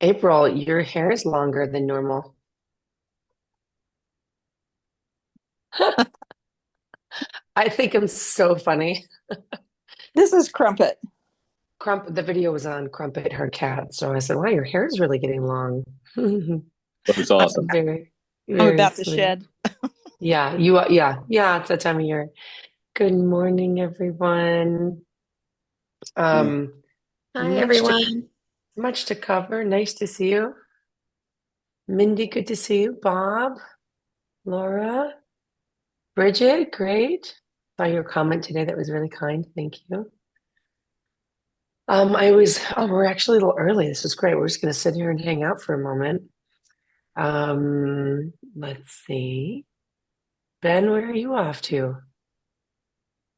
April, your hair is longer than normal. I think I'm so funny. This is Crumpet. The video was on Crumpet, her cat. So I said, wow, your hair is really getting long. That's awesome. Very, I'm very about to sweet. shed. Yeah, it's that time of year. Good morning, everyone. Hi, everyone. Much to cover. Nice to see you. Mindy, good to see you. Bob, Laura, Bridget, great. Saw your comment today. That was really kind. Thank you. We're actually a little early. This is great. We're just going to sit here and hang out for a moment. Let's see. Ben, where are you off to?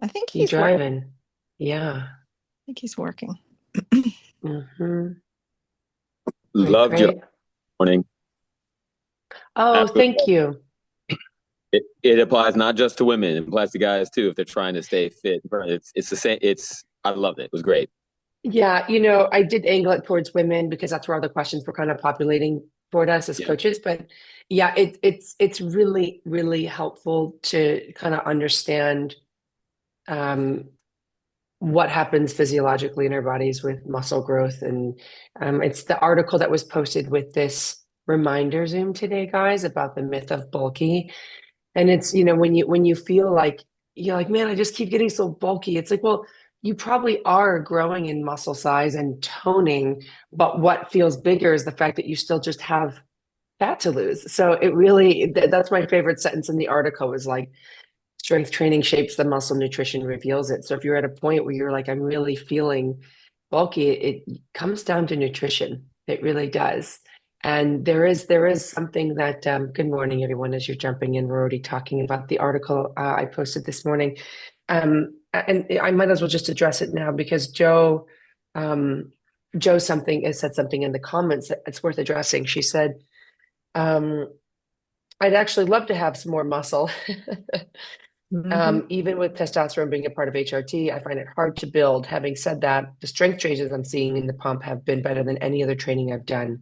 I think You he's driving? working. Yeah. I think he's working. Mm-hmm. Loved your morning. Oh, thank you. It applies not just to women, it applies to guys too if they're trying to stay fit. It's the same. I loved it. It was great. Yeah, I did angle it towards women because that's where all the questions were kind of populating toward us as coaches. But yeah, it's really, really helpful to kind of understand what happens physiologically in our bodies with muscle growth. And it's the article that was posted with this reminder Zoom today, guys, about the myth of bulky. And it's, when you feel like you're like, man, I just keep getting so bulky. It's like, well, you probably are growing in muscle size and toning, but what feels bigger is the fact that you still just have fat to lose. So it really, that's my favorite sentence in the article was like, strength training shapes the muscle, nutrition reveals it. So if you're at a point where you're like, I'm really feeling bulky, it comes down to nutrition. It really does. And there is something that, good morning, everyone, as you're jumping in, we're already talking about the article I posted this morning. And I might as well just address it now because Joe said something in the comments that it's worth addressing. She said, I'd actually love to have some more muscle. Even with testosterone being a part of HRT, I find it hard to build. Having said that, the strength changes I'm seeing in the pump have been better than any other training I've done.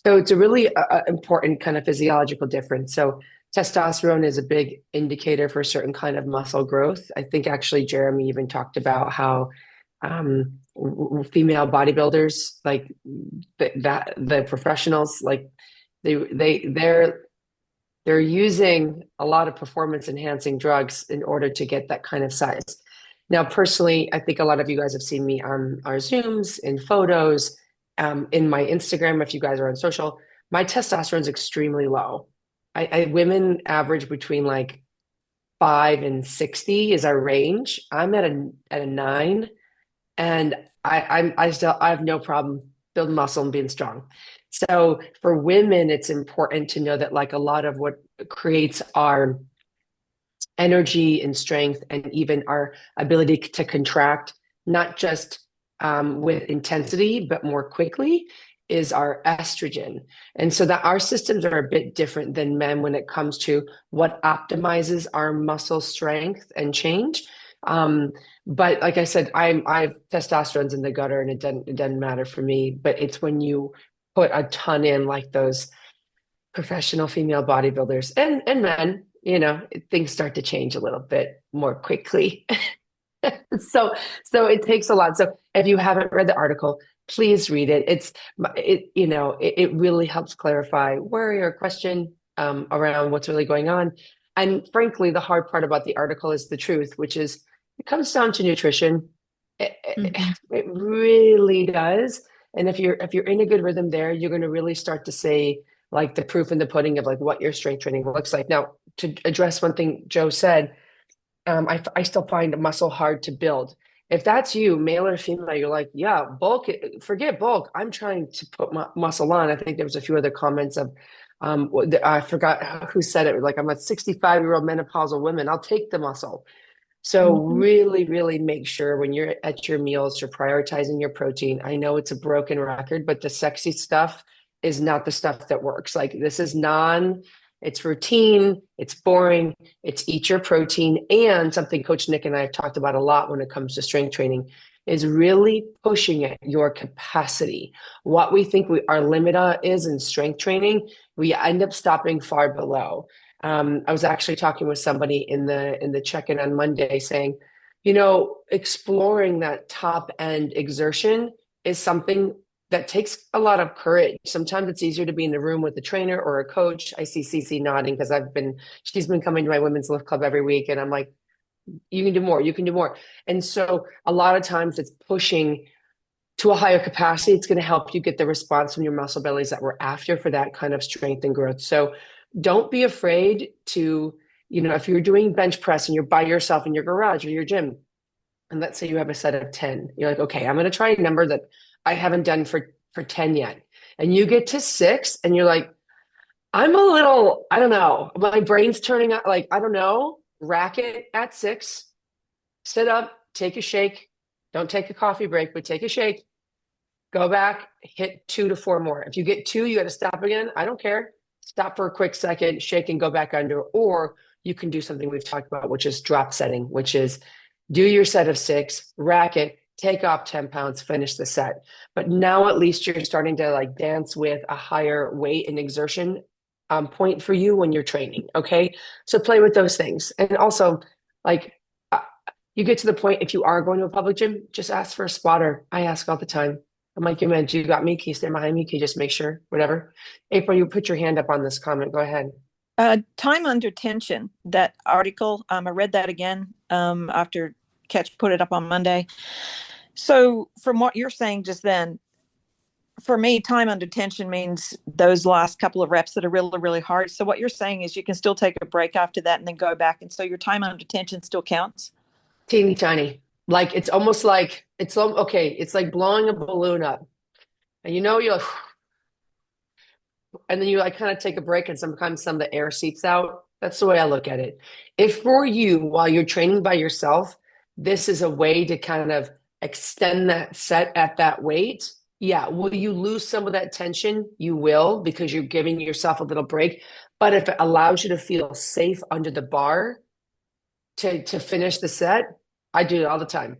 So it's a really important kind of physiological difference. So testosterone is a big indicator for a certain kind of muscle growth. I think actually Jeremy even talked about how female bodybuilders, like the professionals, like they're using a lot of performance enhancing drugs in order to get that kind of size. Now, personally, I think a lot of you guys have seen me on our Zooms, in photos, in my Instagram, if you guys are on social. My testosterone is extremely low. Women average between like 5 and 60 is our range. I'm at a 9, and I have no problem building muscle and being strong. So for women, it's important to know that like a lot of what creates our energy and strength and even our ability to contract, not just with intensity, but more quickly, is our estrogen. And so that our systems are a bit different than men when it comes to what optimizes our muscle strength and change. But like I said, I've testosterone's in the gutter and it doesn't matter for me, but it's when you put a ton in like those professional female bodybuilders and men, things start to change a little bit more quickly. So it takes a lot. So if you haven't read the article, please read it. It really helps clarify worry or question around what's really going on. And frankly, the hard part about the article is the truth, which is it comes down to nutrition. It really does. And if you're in a good rhythm there, you're going to really start to say like the proof in the pudding of like what your strength training looks like. Now, to address one thing Joe said, I still find muscle hard to build. If that's you, male or female, you're like, yeah, bulk, forget bulk. I'm trying to put muscle on. I think there was a few other comments of, I forgot who said it. Like, I'm a 65-year-old menopausal woman. I'll take the muscle. So really, really make sure when you're at your meals, you're prioritizing your protein. I know it's a broken record, but the sexy stuff is not the stuff that works. Like this is it's routine, it's boring, it's eat your protein, and something Coach Nick and I have talked about a lot when it comes to strength training. is really pushing at your capacity. What we think our limit is in strength training, we end up stopping far below. I was actually talking with somebody in the check-in on Monday saying, exploring that top end exertion is something that takes a lot of courage. Sometimes it's easier to be in the room with a trainer or a coach. I see Cece nodding because she's been coming to my women's lift club every week, and I'm like, you can do more, you can do more. And so a lot of times it's pushing to a higher capacity. It's going to help you get the response from your muscle bellies that we're after for that kind of strength and growth. So don't be afraid to, if you're doing bench press and you're by yourself in your garage or your gym, and let's say you have a set of 10, you're like, okay, I'm going to try a number that I haven't done for 10 yet. And you get to 6 and you're like, I'm a little, I don't know, my brain's turning out, like, I don't know, rack it at 6, sit up, take a shake. Don't take a coffee break, but take a shake. Go back, hit 2 to 4 more. If you get 2, you got to stop again. I don't care. Stop for a quick second, shake and go back under. Or you can do something we've talked about, which is drop setting, which is do your set of 6, rack it, take off 10 pounds, finish the set. But now at least you're starting to like dance with a higher weight and exertion point for you when you're training. Okay. So play with those things. And also like, you get to the point, if you are going to a public gym, just ask for a spotter. I ask all the time. I'm like, man, do you got me? Can you stand behind me? Can you just make sure? Whatever. April, you put your hand up on this comment. Go ahead. Time under tension, that article, I read that again after Ketch put it up on Monday. So from what you're saying just then, for me, time under tension means those last couple of reps that are really, really hard. So what you're saying is you can still take a break after that and then go back. And so your time under tension still counts? Teeny tiny. Like, it's almost like, it's like blowing a balloon up. And you're like, and then you like kind of take a break and sometimes some of the air seeps out. That's the way I look at it. If for you, while you're training by yourself, this is a way to kind of extend that set at that weight, yeah, will you lose some of that tension? You will, because you're giving yourself a little break. But if it allows you to feel safe under the bar to finish the set, I do it all the time.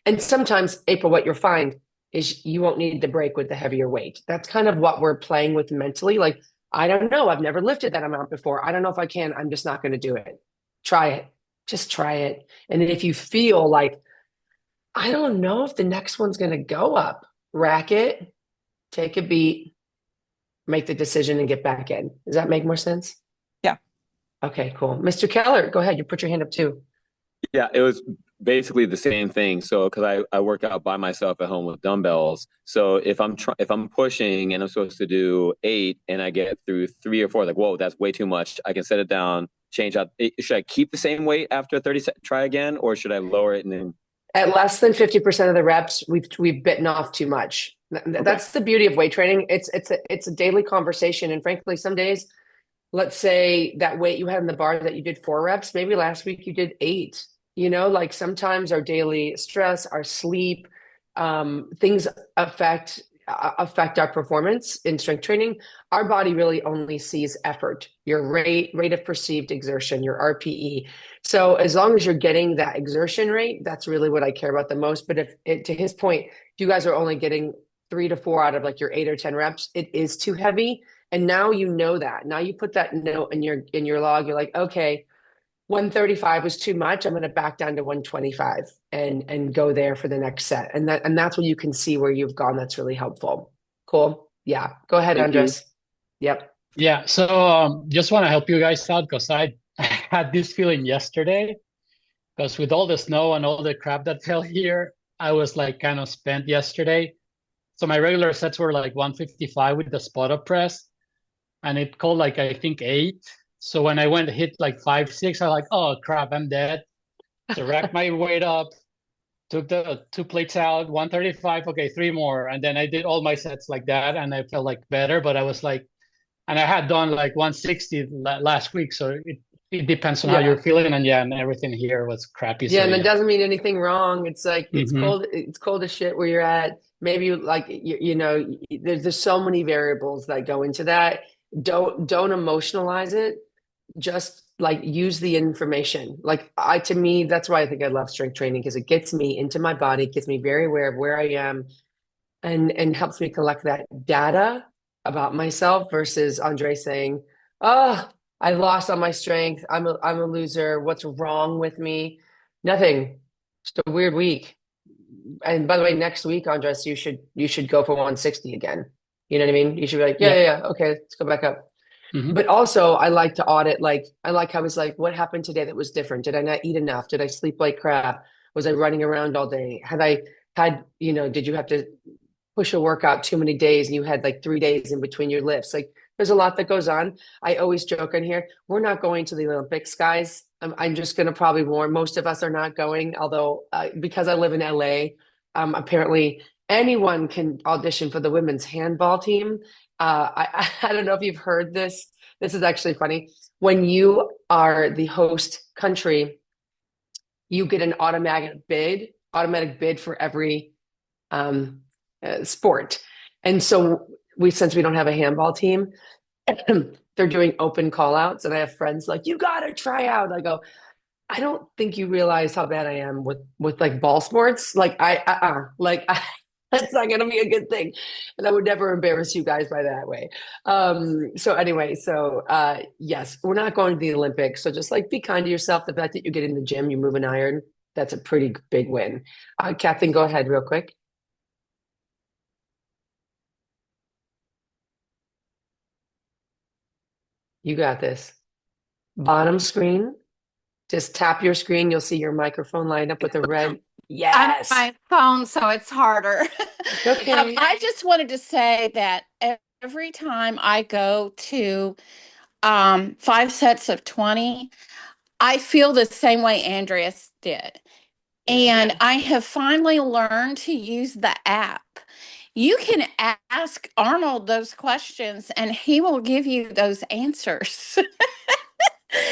And sometimes, April, what you'll find is you won't need the break with the heavier weight. That's kind of what we're playing with mentally. Like, I don't know. I've never lifted that amount before. I don't know if I can. I'm just not going to do it. Try it. Just try it. And if you feel like, I don't know if the next one's going to go up, rack it, take a beat, make the decision and get back in. Does that make more sense? Yeah. Okay, cool. Mr. Keller, go ahead. You put your hand up too. Yeah, it was basically the same thing. So, because I work out by myself at home with dumbbells. So if I'm pushing and I'm supposed to do 8 and I get through 3 or 4, like, whoa, that's way too much. I can set it down, change out. Should I keep the same weight after 30? Try again, or should I lower it and then? At less than 50% of the reps, we've bitten off too much. That's the beauty of weight training. It's a daily conversation, and frankly, some days, let's say that weight you had in the bar that you did 4 reps, maybe last week you did 8. Like sometimes our daily stress, our sleep, things affect our performance in strength training. Our body really only sees effort, your rate of perceived exertion, your RPE. So as long as you're getting that exertion rate, that's really what I care about the most. But to his point, if you guys are only getting 3 to 4 out of like your 8 or 10 reps, it is too heavy. And now you know that. Now you put that note in your log. You're like, okay, 135 was too much. I'm going to back down to 125 and go there for the next set. And that's when you can see where you've gone. That's really helpful. Cool. Yeah. Go ahead, Thank Andres. Yep. Yeah. So just want to help you guys out because I had this feeling yesterday because with all the snow and all the crap that fell here, I was like kind of spent yesterday. So my regular sets were like 155 with the spot up press, and it called like, I think 8. So when I went to hit like 5, 6, I was like, oh crap, I'm dead. So racked my weight up, took the 2 plates out, 135, okay, 3 more. And then I did all my sets like that, and I felt like better, but I was like, and I had done like 160 last week. So it depends on how you're feeling. And everything here was crappy. Yeah, so, and it doesn't mean anything wrong. It's like, it's cold as shit where you're at. Maybe there's so many variables that go into that. Don't emotionalize it. Just like use the information. Like to me, that's why I think I love strength training, because it gets me into my body, gets me very aware of where I am, and helps me collect that data about myself versus Andre saying, oh, I lost on my strength. I'm a loser. What's wrong with me? Nothing. Just a weird week. And by the way, next week, Andres, you should go for 160 again. You know what I mean? You should be like, yeah. Okay, let's go back up. Mm-hmm. But also I like to audit, like I like how it's like, what happened today that was different? Did I not eat enough? Did I sleep like crap? Was I running around all day? Did you have to push a workout too many days and you had like 3 days in between your lifts? Like there's a lot that goes on. I always joke in here, we're not going to the Olympics, guys. I'm just going to probably warn, most of us are not going, although because I live in LA, apparently anyone can audition for the women's handball team. I don't know if you've heard this. This is actually funny. When you are the host country, you get an automatic bid for every sport. And so since we don't have a handball team, they're doing open call outs. And I have friends like, you got to try out. I go, I don't think you realize how bad I am with like ball sports. Like that's not going to be a good thing. And I would never embarrass you guys by that way. So anyway, yes, we're not going to the Olympics. So just like be kind to yourself. The fact that you get in the gym, you move an iron, that's a pretty big win. Kathleen, go ahead real quick. You got this. Bottom screen. Just tap your screen. You'll see your microphone line up with the red. Yes. On my phone, so it's harder. Okay. I just wanted to say that every time I go to 5 sets of 20, I feel the same way Andreas did. And I have finally learned to use the app. You can ask Arnold those questions and he will give you those answers.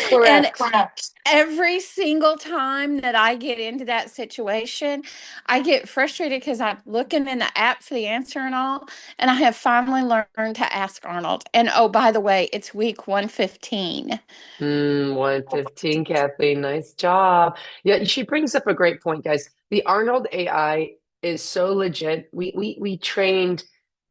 Correct. And every single time that I get into that situation, I get frustrated because I'm looking in the app for the answer and all. And I have finally learned to ask Arnold. And oh, by the way, it's week 115. 115, Kathleen. Nice job. Yeah, she brings up a great point, guys. The Arnold AI is so legit. We trained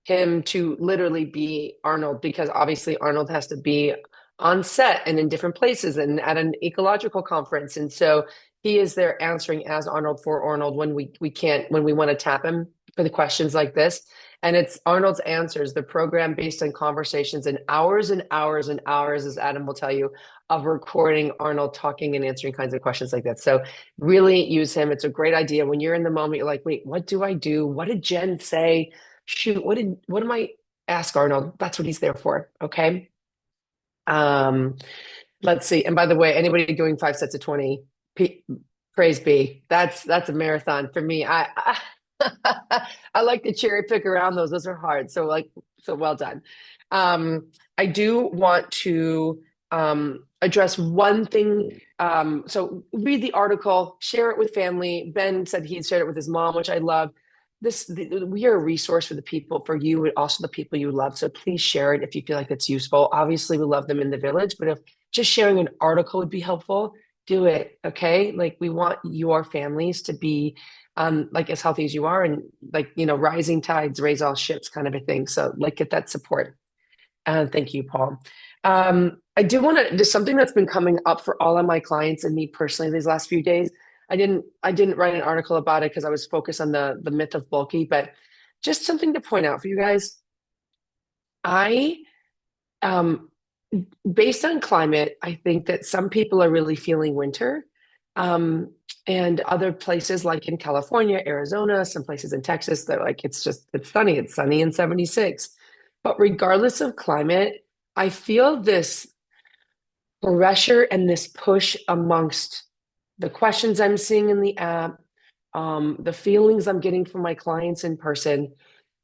him to literally be Arnold, because obviously Arnold has to be on set and in different places and at an ecological conference. And so he is there answering as Arnold for Arnold when we want to tap him for the questions like this. And it's Arnold's answers, the program based on conversations and hours, as Adam will tell you, of recording Arnold talking and answering kinds of questions like that. So really use him. It's a great idea. When you're in the moment, you're like, wait, what do I do? What did Jen say? Shoot, what am I ask Arnold? That's what he's there for. Okay. Let's see. And by the way, anybody doing 5 sets of 20, praise be. That's a marathon for me. I like to cherry pick around those. Those are hard. So well done. I do want to address one thing. So read the article, share it with family. Ben said he shared it with his mom, which I love. We are a resource for you, and also the people you love. So please share it if you feel like it's useful. Obviously, we love them in the village, but if just sharing an article would be helpful, do it. Okay. Like we want your families to be like as healthy as you are, and like, rising tides raise all ships kind of a thing. So like get that support. Thank you, Paul. I do want to, there's something that's been coming up for all of my clients and me personally these last few days. I didn't write an article about it because I was focused on the myth of bulky, but just something to point out for you guys. Based on climate, I think that some people are really feeling winter. And other places like in California, Arizona, some places in Texas, they're like, it's sunny. It's sunny in 76. But regardless of climate, I feel this pressure and this push amongst the questions I'm seeing in the app, the feelings I'm getting from my clients in person,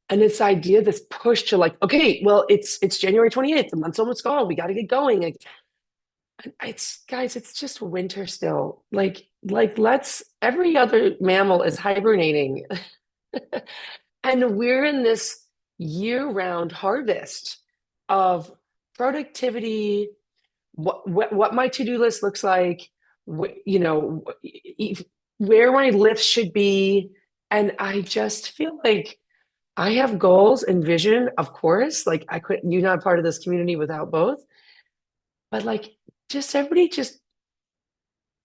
and this idea, this push to like, okay, well, it's January 28th, the month's almost gone, we got to get going. Guys, it's just winter still. Like every other mammal is hibernating, and we're in this year-round harvest of productivity, what my to-do list looks like, you know, where my lifts should be. And I just feel like I have goals and vision, of course. Like you're not part of this community without both. But like, just everybody just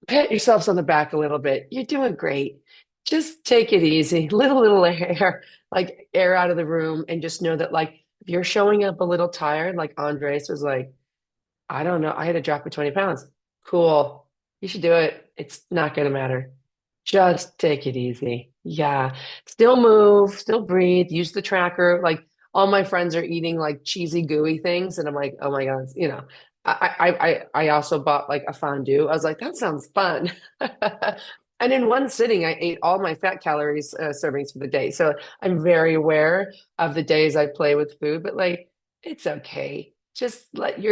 pat yourselves on the back a little bit. You're doing great. Just take it easy. Little air, like air out of the room, and just know that like if you're showing up a little tired, like Andres was like, I don't know, I had to drop 20 pounds. Cool. You should do it. It's not gonna matter. Just take it easy. Yeah. Still move, still breathe, use the tracker. Like all my friends are eating like cheesy, gooey things. And I'm like, oh my God, you know. I also bought like a fondue. I was like, that sounds fun. And in one sitting, I ate all my fat calories servings for the day. So I'm very aware of the days I play with food, but like, it's okay. Just let let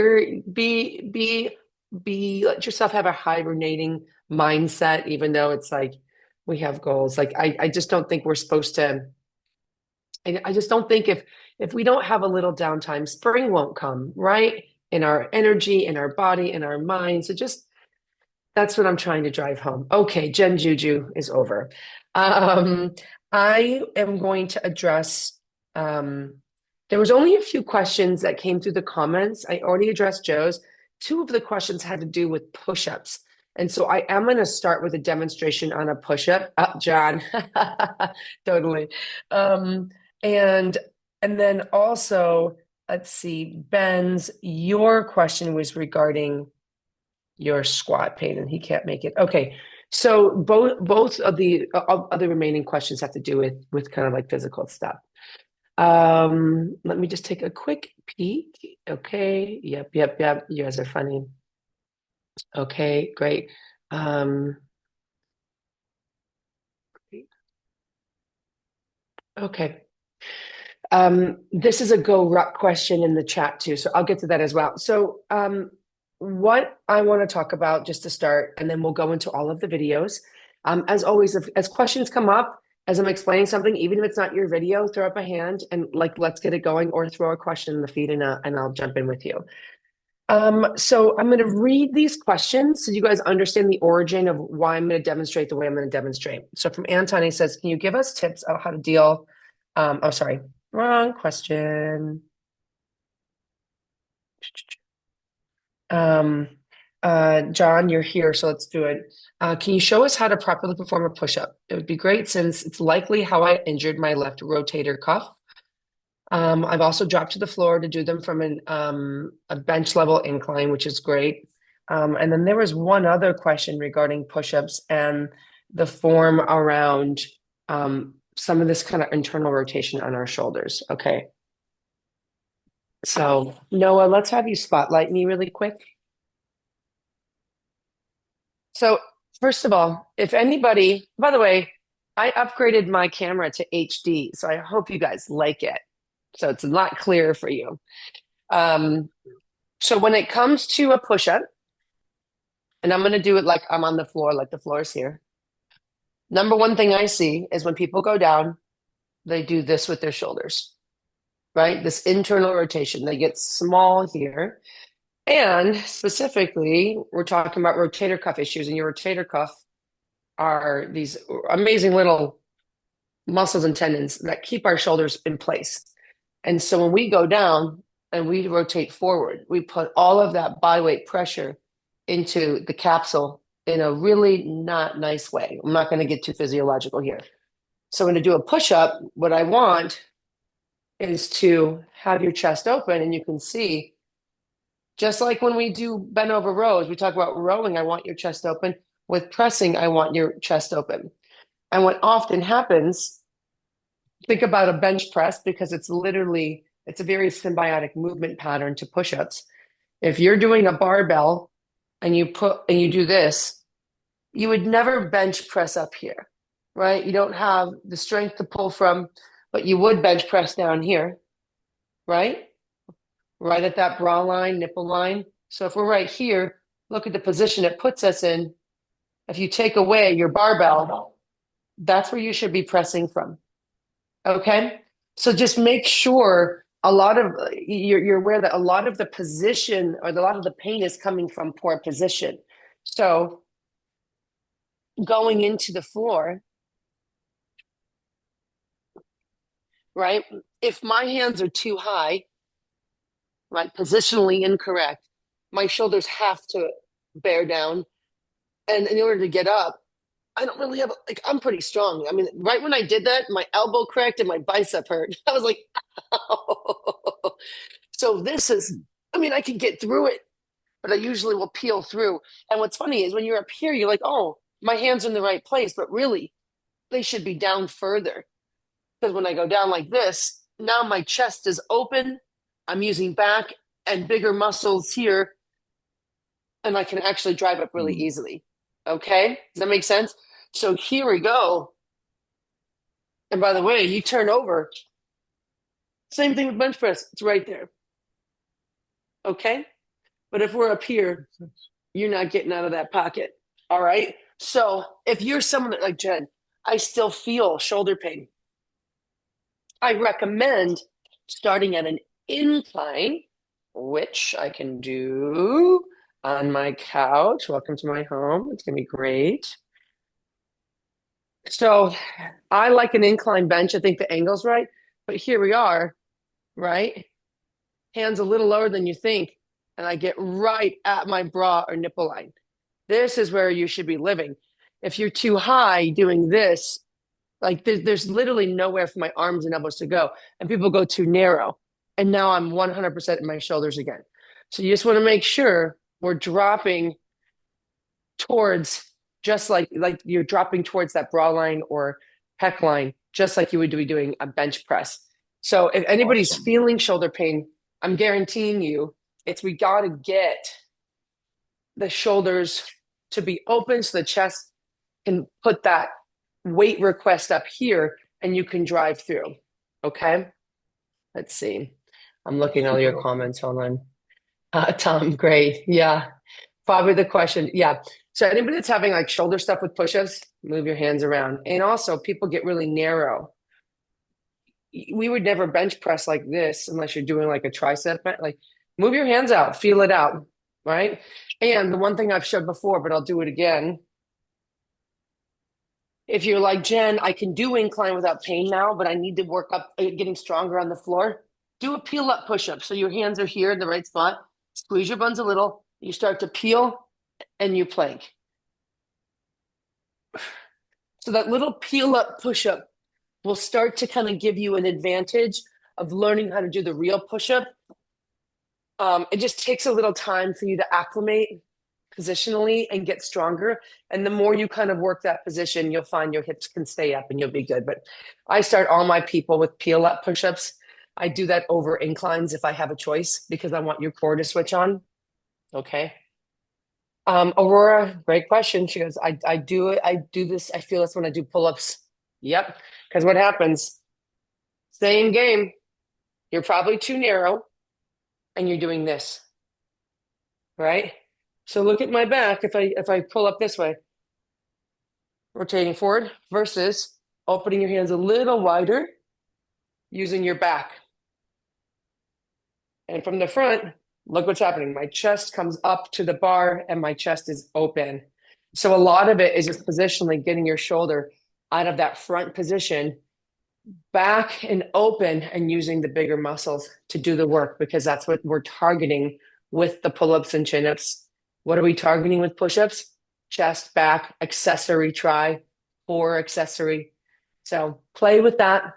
yourself have a hibernating mindset, even though it's like we have goals. Like I just don't think we're supposed to. And I just don't think if we don't have a little downtime, spring won't come, right? In our energy, in our body, in our mind. So just that's what I'm trying to drive home. Okay, Gen Juju is over. I am going to address. There was only a few questions that came through the comments. I already addressed Joe's. Two of the questions had to do with push-ups. And so I am going to start with a demonstration on a push-up. John, totally. And then also, let's see, Ben's, your question was regarding your squat pain, and he can't make it. Okay, so both of the remaining questions have to do with kind of like physical stuff. Let me just take a quick peek. Okay, yep. You guys are funny. Okay, great. Okay. This is a go ruck question in the chat too, so I'll get to that as well. So what I want to talk about just to start, and then we'll go into all of the videos. As always, as questions come up, as I'm explaining something, even if it's not your video, throw up a hand and like, let's get it going, or throw a question in the feed and I'll jump in with you. So I'm going to read these questions so you guys understand the origin of why I'm going to demonstrate the way I'm going to demonstrate. So from Anton, he says, can you give us tips on how to deal? Oh, sorry, wrong question. John, you're here, so let's do it. Can you show us how to properly perform a push-up? It would be great since it's likely how I injured my left rotator cuff. I've also dropped to the floor to do them from a bench level incline, which is great. And then there was one other question regarding push-ups and the form around some of this kind of internal rotation on our shoulders. Okay. So Noah, let's have you spotlight me really quick. So first of all, if anybody, by the way, I upgraded my camera to HD, so I hope you guys like it. So it's a lot clearer for you. So when it comes to a push-up, and I'm going to do it like I'm on the floor, like the floor is here. Number one thing I see is when people go down, they do this with their shoulders, right? This internal rotation. They get small here. And specifically, we're talking about rotator cuff issues, and your rotator cuff are these amazing little muscles and tendons that keep our shoulders in place. And so when we go down and we rotate forward, we put all of that body weight pressure into the capsule in a really not nice way. I'm not going to get too physiological here. So when I do a push-up, what I want is to have your chest open, and you can see, just like when we do bent over rows, we talk about rowing, I want your chest open. With pressing, I want your chest open. And what often happens, think about a bench press, because it's a very symbiotic movement pattern to push-ups. If you're doing a barbell and you do this, you would never bench press up here, right? You don't have the strength to pull from, but you would bench press down here, right? Right at that bra line, nipple line. So if we're right here, look at the position it puts us in. If you take away your barbell, that's where you should be pressing from. Okay? So just make sure a lot of you're aware that a lot of the position or a lot of the pain is coming from poor position. So going into the floor, right? If my hands are too high, right, positionally incorrect, my shoulders have to bear down. And in order to get up, I don't really have, like, I'm pretty strong. I mean, right when I did that, my elbow cracked and my bicep hurt. I was like, oh. So this is, I mean, I can get through it, but I usually will peel through. And what's funny is when you're up here, you're like, oh, my hands are in the right place, but really they should be down further. Because when I go down like this, now my chest is open. I'm using back and bigger muscles here, and I can actually drive up really easily. Okay? Does that make sense? So here we go. And by the way, you turn over. Same thing with bench press. It's right there. Okay? But if we're up here, you're not getting out of that pocket. All right? So if you're someone that, like Jen, I still feel shoulder pain, I recommend starting at an incline, which I can do on my couch. Welcome to my home. It's going to be great. So I like an incline bench. I think the angle's right. But here we are, right? Hands a little lower than you think. And I get right at my bra or nipple line. This is where you should be living. If you're too high doing this, like there's literally nowhere for my arms and elbows to go. And people go too narrow. And now I'm 100% in my shoulders again. So you just want to make sure we're dropping towards, just like you're dropping towards that bra line or pec line, just like you would be doing a bench press. So if anybody's feeling shoulder pain, I'm guaranteeing you, we got to get the shoulders to be open so the chest can put that weight request up here and you can drive through. Okay? Let's see. I'm looking at all your comments. Hold on. Tom, great. Yeah. Probably the question. Yeah. So anybody that's having like shoulder stuff with push-ups, move your hands around. And also people get really narrow. We would never bench press like this unless you're doing like a tricep. Like move your hands out, feel it out, right? And the one thing I've showed before, but I'll do it again. If you're like, Jen, I can do incline without pain now, but I need to work up getting stronger on the floor. Do a peel up push-up. So your hands are here in the right spot. Squeeze your buns a little. You start to peel and you plank. So that little peel up push-up will start to kind of give you an advantage of learning how to do the real push-up. It just takes a little time for you to acclimate positionally and get stronger. And the more you kind of work that position, you'll find your hips can stay up and you'll be good. But I start all my people with peel up push-ups. I do that over inclines if I have a choice because I want your core to switch on. Okay. Aurora, great question. She goes, I do it. I do this. I feel this when I do pull-ups. Yep. Because what happens? Same game. You're probably too narrow and you're doing this. Right? So look at my back if I pull up this way. Rotating forward versus opening your hands a little wider using your back. And from the front, look what's happening. My chest comes up to the bar and my chest is open. So a lot of it is just positionally getting your shoulder out of that front position, back and open, and using the bigger muscles to do the work, because that's what we're targeting with the pull-ups and chin-ups. What are we targeting with push-ups? Chest, back, accessory tri, core accessory. So play with that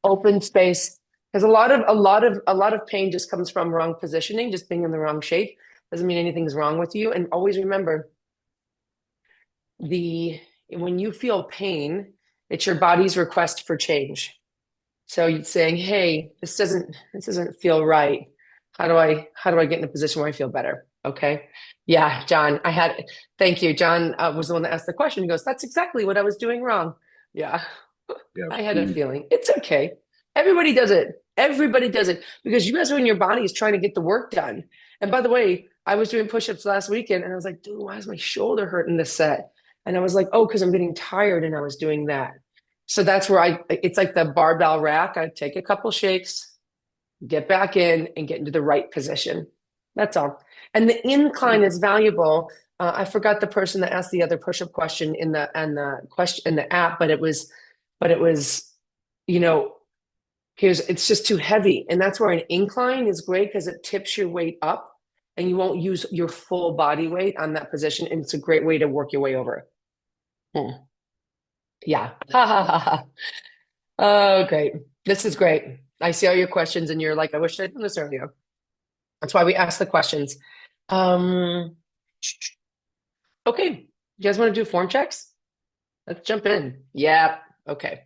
open space. Because a lot of pain just comes from wrong positioning, just being in the wrong shape. Doesn't mean anything's wrong with you. And always remember, when you feel pain, it's your body's request for change. So you're saying, hey, this doesn't feel right. How do I get in a position where I feel better? Okay. Yeah, John, thank you. John was the one that asked the question. He goes, that's exactly what I was doing wrong. Yeah. I had a feeling. It's okay. Everybody does it. Everybody does it because you guys are in your bodies trying to get the work done. And by the way, I was doing push-ups last weekend and I was like, dude, why is my shoulder hurting this set? And I was like, oh, because I'm getting tired and I was doing that. So that's where it's like the barbell rack. I take a couple shakes, Get back in and get into the right position. That's all. And the incline is valuable. I forgot the person that asked the other push-up question in the app, but it was, you know, it's just too heavy. And that's where an incline is great because it tips your weight up and you won't use your full body weight on that position. And it's a great way to work your way over. Yeah. Oh, great. This is great. I see all your questions and you're like, I wish I'd done this earlier. That's why we ask the questions. Okay. You guys want to do form checks? Let's jump in. Yeah. Okay.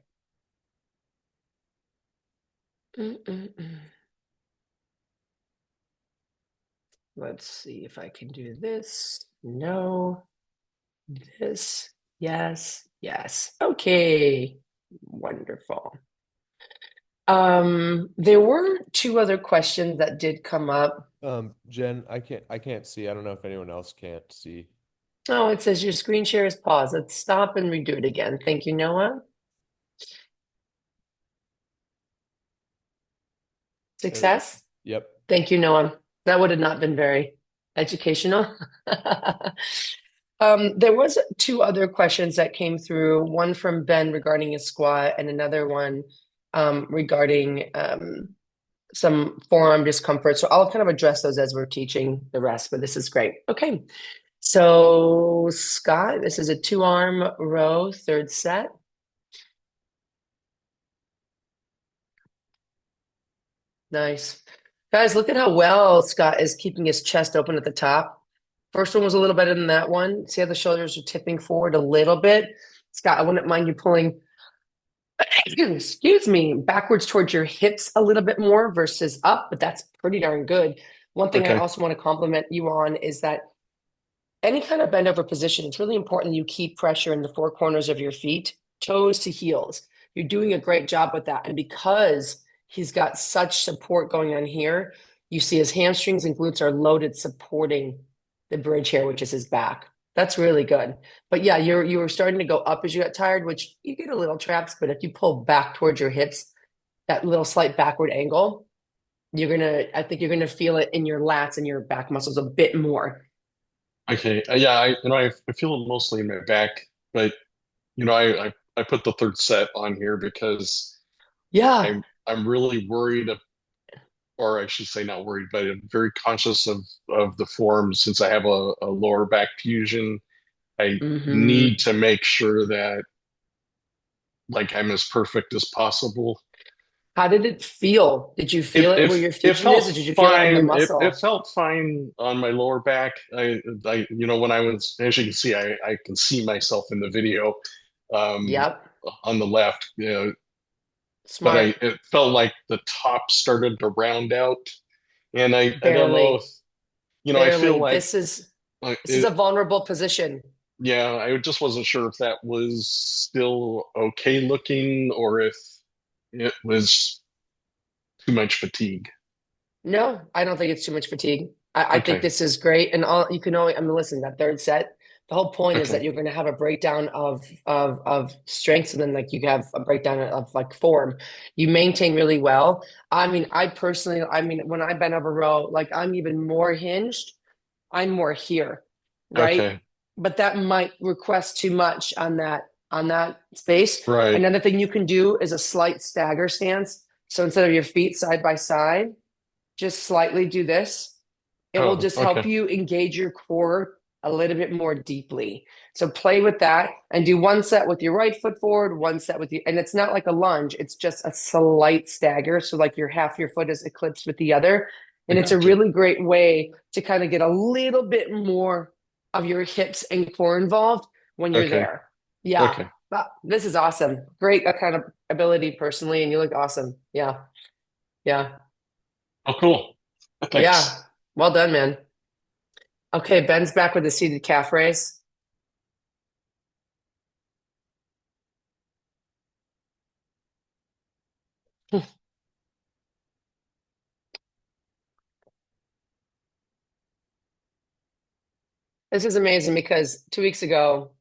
Let's see if I can do this. No. This. Yes. Yes. Okay. Wonderful. There were two other questions that did come up. Jen, I can't see. I don't know if anyone else can't see. Oh, it says your screen share is paused. Let's stop and redo it again. Thank you, Noah. Success? Yep. Thank you, Noah. That would have not been very educational. There was two other questions that came through, one from Ben regarding a squat and another one regarding some forearm discomfort. So I'll kind of address those as we're teaching the rest, but this is great. Okay. So Scott, this is a 2-arm row, third set. Nice. Guys, look at how well Scott is keeping his chest open at the top. First one was a little better than that one. See how the shoulders are tipping forward a little bit? Scott, I wouldn't mind you pulling, excuse me, backwards towards your hips a little bit more versus up, but that's pretty darn good. One thing I also want to compliment you on is that any kind of bend over position, it's really important you keep pressure in the four corners of your feet, toes to heels. You're doing a great job with that. And because he's got such support going on here, you see his hamstrings and glutes are loaded, supporting the bridge here, which is his back. That's really good. But yeah, you were starting to go up as you got tired, which you get a little traps, but if you pull back towards your hips, that little slight backward angle, I think you're gonna feel it in your lats and your back muscles a bit more. Okay. Yeah, I feel it mostly in my back, but I put the third set on here because I'm really worried, or I should say not worried, but I'm very conscious of the form since I have a lower back fusion. I need to make sure that like I'm as perfect as possible. How did it feel? Did you feel it where your fusion is, or did you feel it in the muscle? It felt fine on my lower back. I when I was, as you can see, I can see myself in the video. Yep. On the left, Smart. But it felt like the top started to round out, and I don't know if I feel like this is a vulnerable position. Yeah, I just wasn't sure if that was still okay looking or if it was too much fatigue. No, I don't think it's too much fatigue. I think this is great. And all you can only, listen, that third set, the whole point is that you're going to have a breakdown of strengths, and then like you have a breakdown of like form. You maintain really well. I personally, when I bend over row, like I'm even more hinged. I'm more here, right? Okay. But that might request too much on that space. Right. Another thing you can do is a slight stagger stance. So instead of your feet side by side, just slightly do this. It will just help you engage your core a little bit more deeply. So play with that and do one set with your right foot forward, one set with you. And it's not like a lunge. It's just a slight stagger. So like half your foot is eclipsed with the other. And it's a really great way to kind of get a little bit more of your hips and core involved when you're there. Yeah. Okay. This is awesome. Great kind of ability personally. And you look awesome. Yeah. Yeah. Oh, cool. Thanks. Yeah. Well done, man. Okay. Ben's back with the seated calf raise. This is amazing because 2 weeks ago,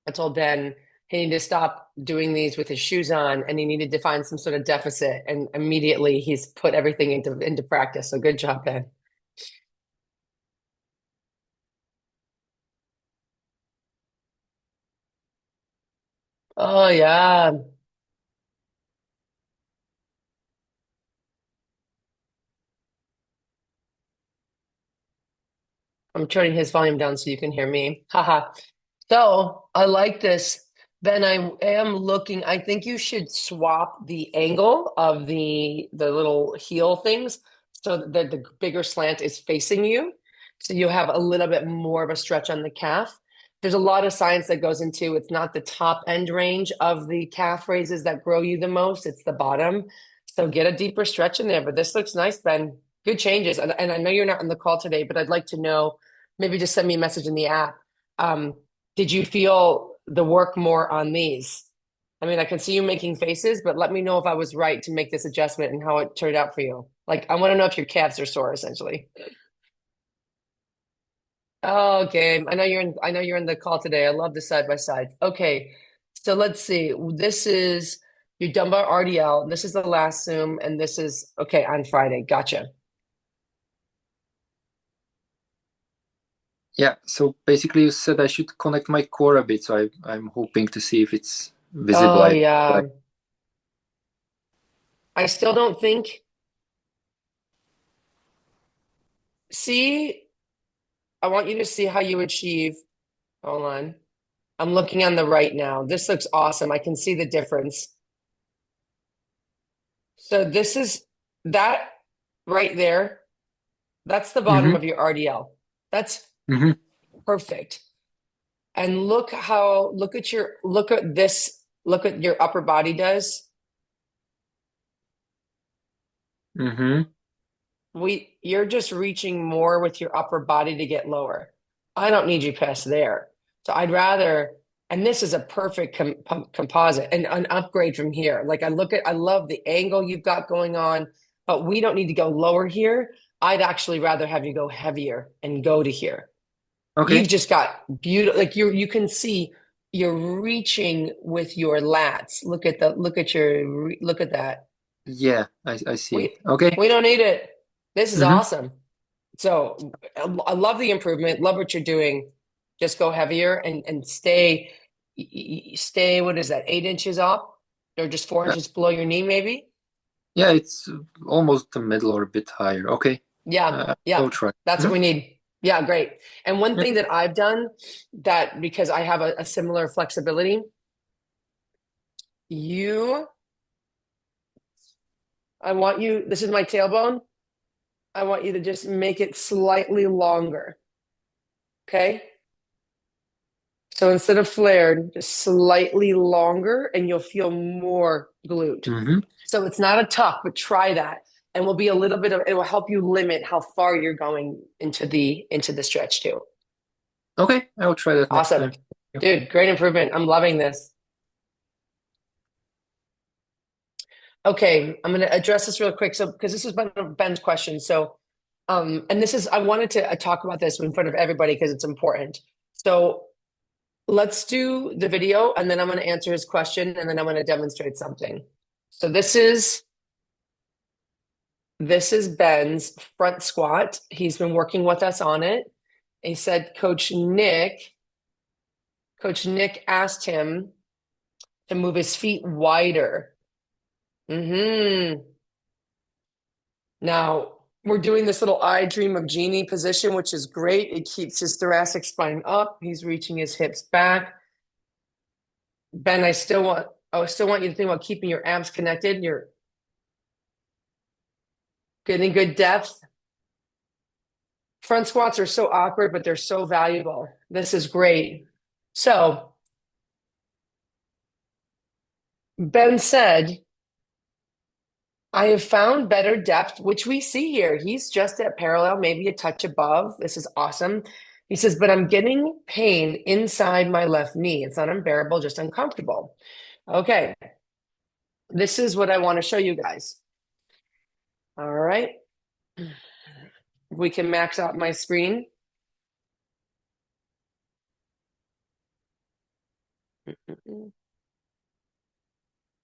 I told Ben, he needed to stop doing these with his shoes on, and he needed to find some sort of deficit. And immediately he's put everything into practice. So good job, Ben. Oh yeah. I'm turning his volume down so you can hear me. Haha. So I like this. Ben, I am looking. I think you should swap the angle of the little heel things so that the bigger slant is facing you. So you have a little bit more of a stretch on the calf. There's a lot of science that goes into it's not the top end range of the calf raises that grow you the most, it's the bottom. So get a deeper stretch in there. But this looks nice, Ben. Good changes. And I know you're not on the call today, but I'd like to know, maybe just send me a message in the app. Did you feel the work more on these? I mean, I can see you making faces, but let me know if I was right to make this adjustment and how it turned out for you. Like, I want to know if your calves are sore, essentially. Oh, okay. I know you're in the call today. I love the side by side. Okay. So let's see. This is your dumbbell RDL. This is the last Zoom, and this is okay on Friday. Gotcha. Yeah, so basically you said I should connect my core a bit, so I'm hoping to see if it's visible. Oh, yeah. I still don't think. See, I want you to see how you achieve. Hold on. I'm looking on the right now. This looks awesome. I can see the difference. So this is that right there. That's the bottom of your RDL. That's perfect. And look at your upper body does. You're just reaching more with your upper body to get lower. I don't need you past there. So I'd rather, and this is a perfect composite and an upgrade from here. Like I love the angle you've got going on, but we don't need to go lower here. I'd actually rather have you go heavier and go to here. Okay. You've just got beautiful, like you can see you're reaching with your lats. Look at that. Yeah, I see. Okay. We don't need it. This is awesome. So I love the improvement. Love what you're doing. Just go heavier and stay, what is that, 8 inches up or just 4 inches below your knee, maybe? Yeah, it's almost the middle or a bit higher. Okay. Yeah. I'll try. That's what we need. Yeah, great. And one thing that I've done that because I have a similar flexibility, this is my tailbone. I want you to just make it slightly longer. Okay? So instead of flared, just slightly longer and you'll feel more glute. So it's not a tuck, but try that. And will be a little bit it will help you limit how far you're going into the stretch too. Okay, I will try that next Awesome. time. Dude, great improvement. I'm loving this. Okay, I'm going to address this real quick. So, because this is Ben's question. So, and I wanted to talk about this in front of everybody because it's important. So let's do the video and then I'm going to answer his question and then I'm going to demonstrate something. So this is Ben's front squat. He's been working with us on it. He said Coach Nick asked him to move his feet wider. Now we're doing this little I dream of Jeannie position, which is great. It keeps his thoracic spine up. He's reaching his hips back. Ben, I still want you to think about keeping your abs connected. You're getting good depth. Front squats are so awkward, but they're so valuable. This is great. So Ben said, I have found better depth, which we see here. He's just at parallel, maybe a touch above. This is awesome. He says, but I'm getting pain inside my left knee. It's not unbearable, just uncomfortable. Okay. This is what I want to show you guys. All right. We can max out my screen.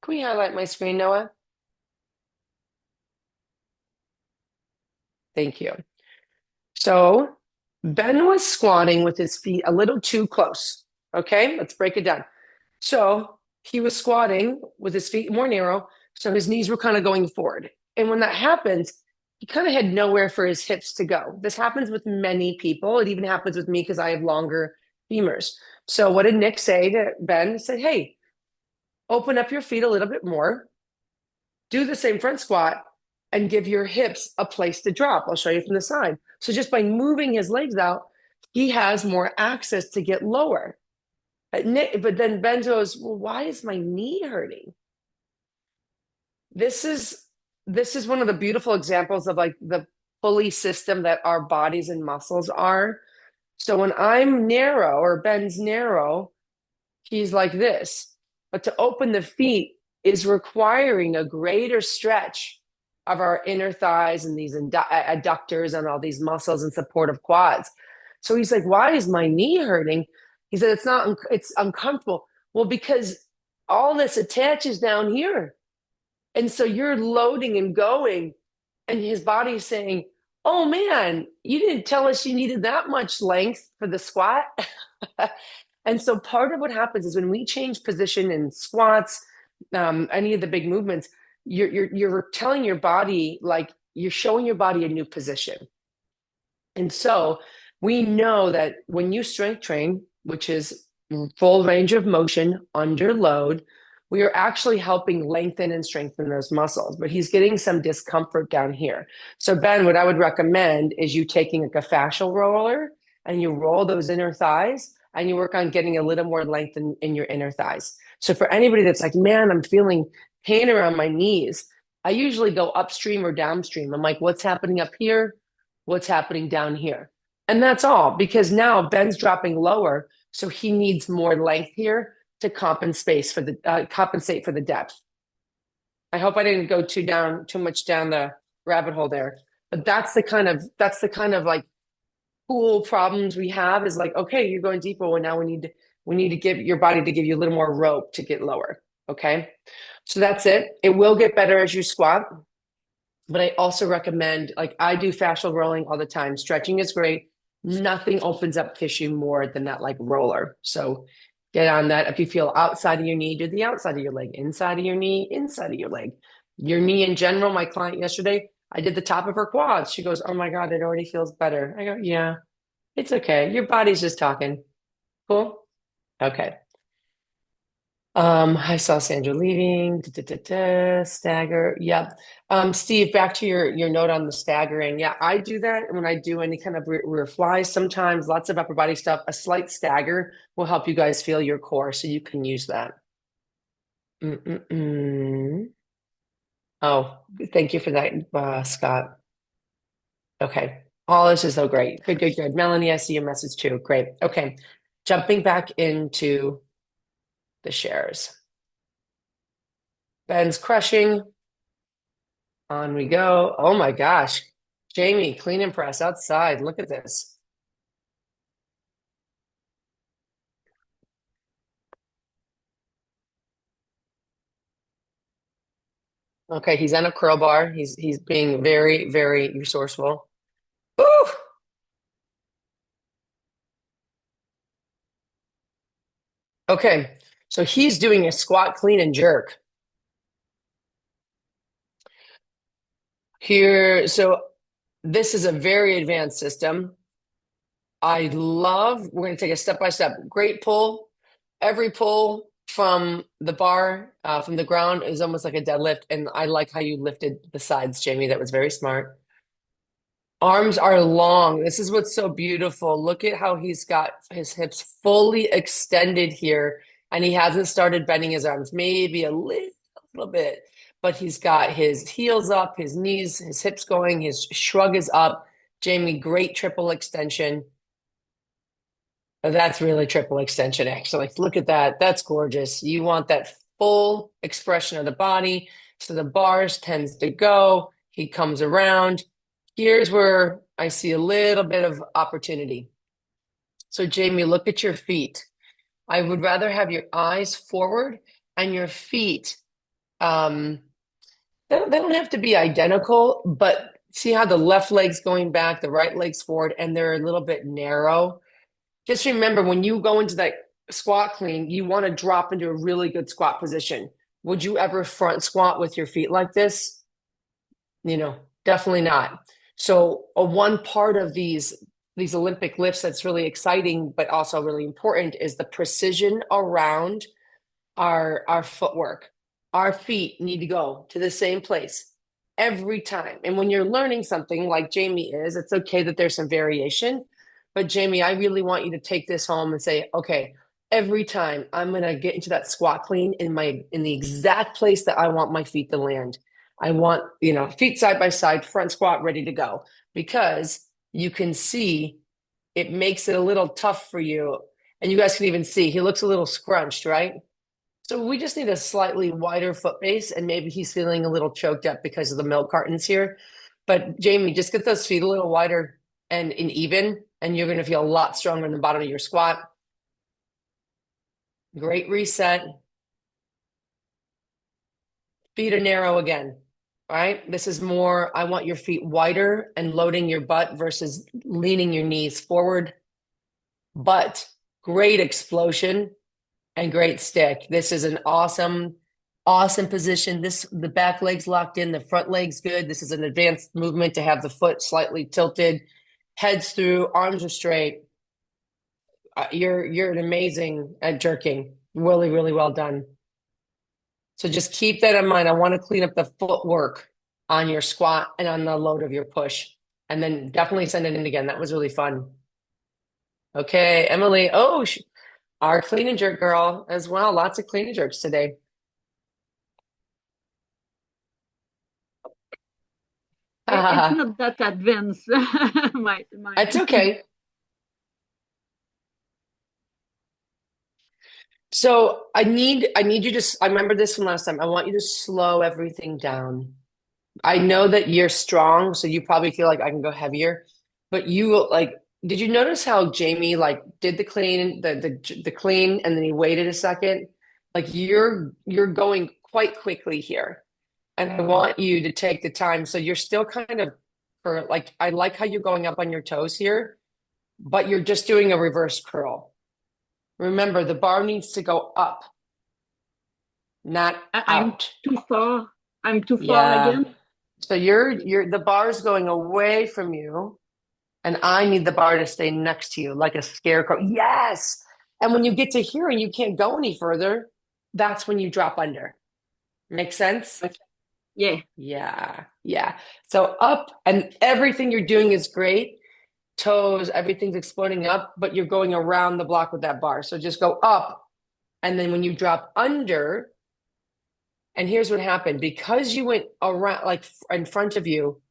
Can we highlight my screen, Noah? Thank you. So Ben was squatting with his feet a little too close. Okay, let's break it down. So he was squatting with his feet more narrow, so his knees were kind of going forward. And when that happens, he kind of had nowhere for his hips to go. This happens with many people. It even happens with me because I have longer femurs. So what did Nick say to Ben? He said, hey, open up your feet a little bit more, do the same front squat, and give your hips a place to drop. I'll show you from the side. So just by moving his legs out, he has more access to get lower. But then Ben goes, well, why is my knee hurting? This is one of the beautiful examples of like the pulley system that our bodies and muscles are. So when I'm narrow or Ben's narrow, he's like this. But to open the feet is requiring a greater stretch of our inner thighs and these adductors and all these muscles and supportive quads. So he's like, why is my knee hurting? He said, it's uncomfortable. Well, because all this attaches down here. And so you're loading and going, and his body's saying, oh man, you didn't tell us you needed that much length for the squat. And so part of what happens is when we change position in squats, any of the big movements, you're telling your body, like you're showing your body a new position. And so we know that when you strength train, which is full range of motion under load, we are actually helping lengthen and strengthen those muscles, but he's getting some discomfort down here. So Ben, what I would recommend is you taking like a fascial roller and you roll those inner thighs and you work on getting a little more length in your inner thighs. So for anybody that's like, man, I'm feeling pain around my knees, I usually go upstream or downstream. I'm like, what's happening up here? What's happening down here? And that's all, because now Ben's dropping lower, so he needs more length here to compensate for the depth. I hope I didn't go too much down the rabbit hole there, but that's the kind of like cool problems we have is like, okay, you're going deeper. Well, now we need to give your body to give you a little more rope to get lower. Okay. So that's it. It will get better as you squat, but I also recommend, like I do fascial rolling all the time. Stretching is great. Nothing opens up tissue more than that like roller. So get on that. If you feel outside of your knee, do the outside of your leg, inside of your knee, inside of your leg. Your knee in general, my client yesterday, I did the top of her quads. She goes, oh my God, it already feels better. I go, yeah, it's okay. Your body's just talking. Cool. Okay. I saw Sandra leaving. Stagger. Yep. Steve, back to your note on the staggering. Yeah, I do that when I do any kind of rear flies. Sometimes lots of upper body stuff. A slight stagger will help you guys feel your core, so you can use that. Oh, thank you for that, Scott. Okay. All this is so great. Good. Melanie, I see your message too. Great. Okay. Jumping back into the shares. Ben's crushing. On we go. Oh my gosh. Jamie, clean and press outside. Look at this. Okay, he's on a curl bar. He's being very, very resourceful. Ooh! Okay, so he's doing a squat, clean, and jerk. Here, so this is a very advanced system. We're going to take a step by step. Great pull. Every pull from the bar, from the ground is almost like a deadlift. And I like how you lifted the sides, Jamie. That was very smart. Arms are long. This is what's so beautiful. Look at how he's got his hips fully extended here, and he hasn't started bending his arms, maybe a little bit, but he's got his heels up, his knees, his hips going, his shrug is up. Jamie, great triple extension. Oh, that's really triple extension, actually. Look at that. That's gorgeous. You want that full expression of the body. So the bars tends to go. He comes around. Here's where I see a little bit of opportunity. So Jamie, look at your feet. I would rather have your eyes forward and your feet They don't have to be identical, but see how the left leg's going back, the right leg's forward, and they're a little bit narrow. Just remember when you go into that squat clean, you want to drop into a really good squat position. Would you ever front squat with your feet like this? Definitely not. So one part of these Olympic lifts that's really exciting, but also really important is the precision around our footwork. Our feet need to go to the same place every time. And when you're learning something like Jamie is, it's okay that there's some variation. But Jamie, I really want you to take this home and say, okay, every time I'm going to get into that squat clean in the exact place that I want my feet to land. I want, feet side by side, front squat, ready to go. Because you can see it makes it a little tough for you. And you guys can even see he looks a little scrunched, right? So we just need a slightly wider foot base, and maybe he's feeling a little choked up because of the milk cartons here. But Jamie, just get those feet a little wider and even, and you're going to feel a lot stronger in the bottom of your squat. Great reset. Feet are narrow again, right? This is more, I want your feet wider and loading your butt versus leaning your knees forward. But great explosion. And great stick. This is an awesome position. The back leg's locked in, the front leg's good. This is an advanced movement to have the foot slightly tilted, heads through, arms are straight. You're an amazing at jerking. Really, really well done. So just keep that in mind. I want to clean up the footwork on your squat and on the load of your push. And then definitely send it in again. That was really fun. Okay, Emily. Oh, our clean and jerk girl as well. Lots of clean and jerks today. It's not that advanced. It's okay. So I need you to, I remember this from last time. I want you to slow everything down. I know that you're strong, so you probably feel like I can go heavier, but did you notice how Jamie did the clean, the clean, and then he waited a second? You're going quite quickly here, and I want you to take the time. So you're still kind of I like how you're going up on your toes here, but you're just doing a reverse curl. Remember, the bar needs to go up, not out. I'm too far. I'm too far again. So the bar is going away from you. And I need the bar to stay next to you like a scarecrow. Yes. And when you get to here and you can't go any further, that's when you drop under. Make sense? Yeah. Yeah. So up, and everything you're doing is great. Toes, everything's exploding up, but you're going around the block with that bar. So just go up. And then when you drop under, and here's what happened. Because you went around, in front of you,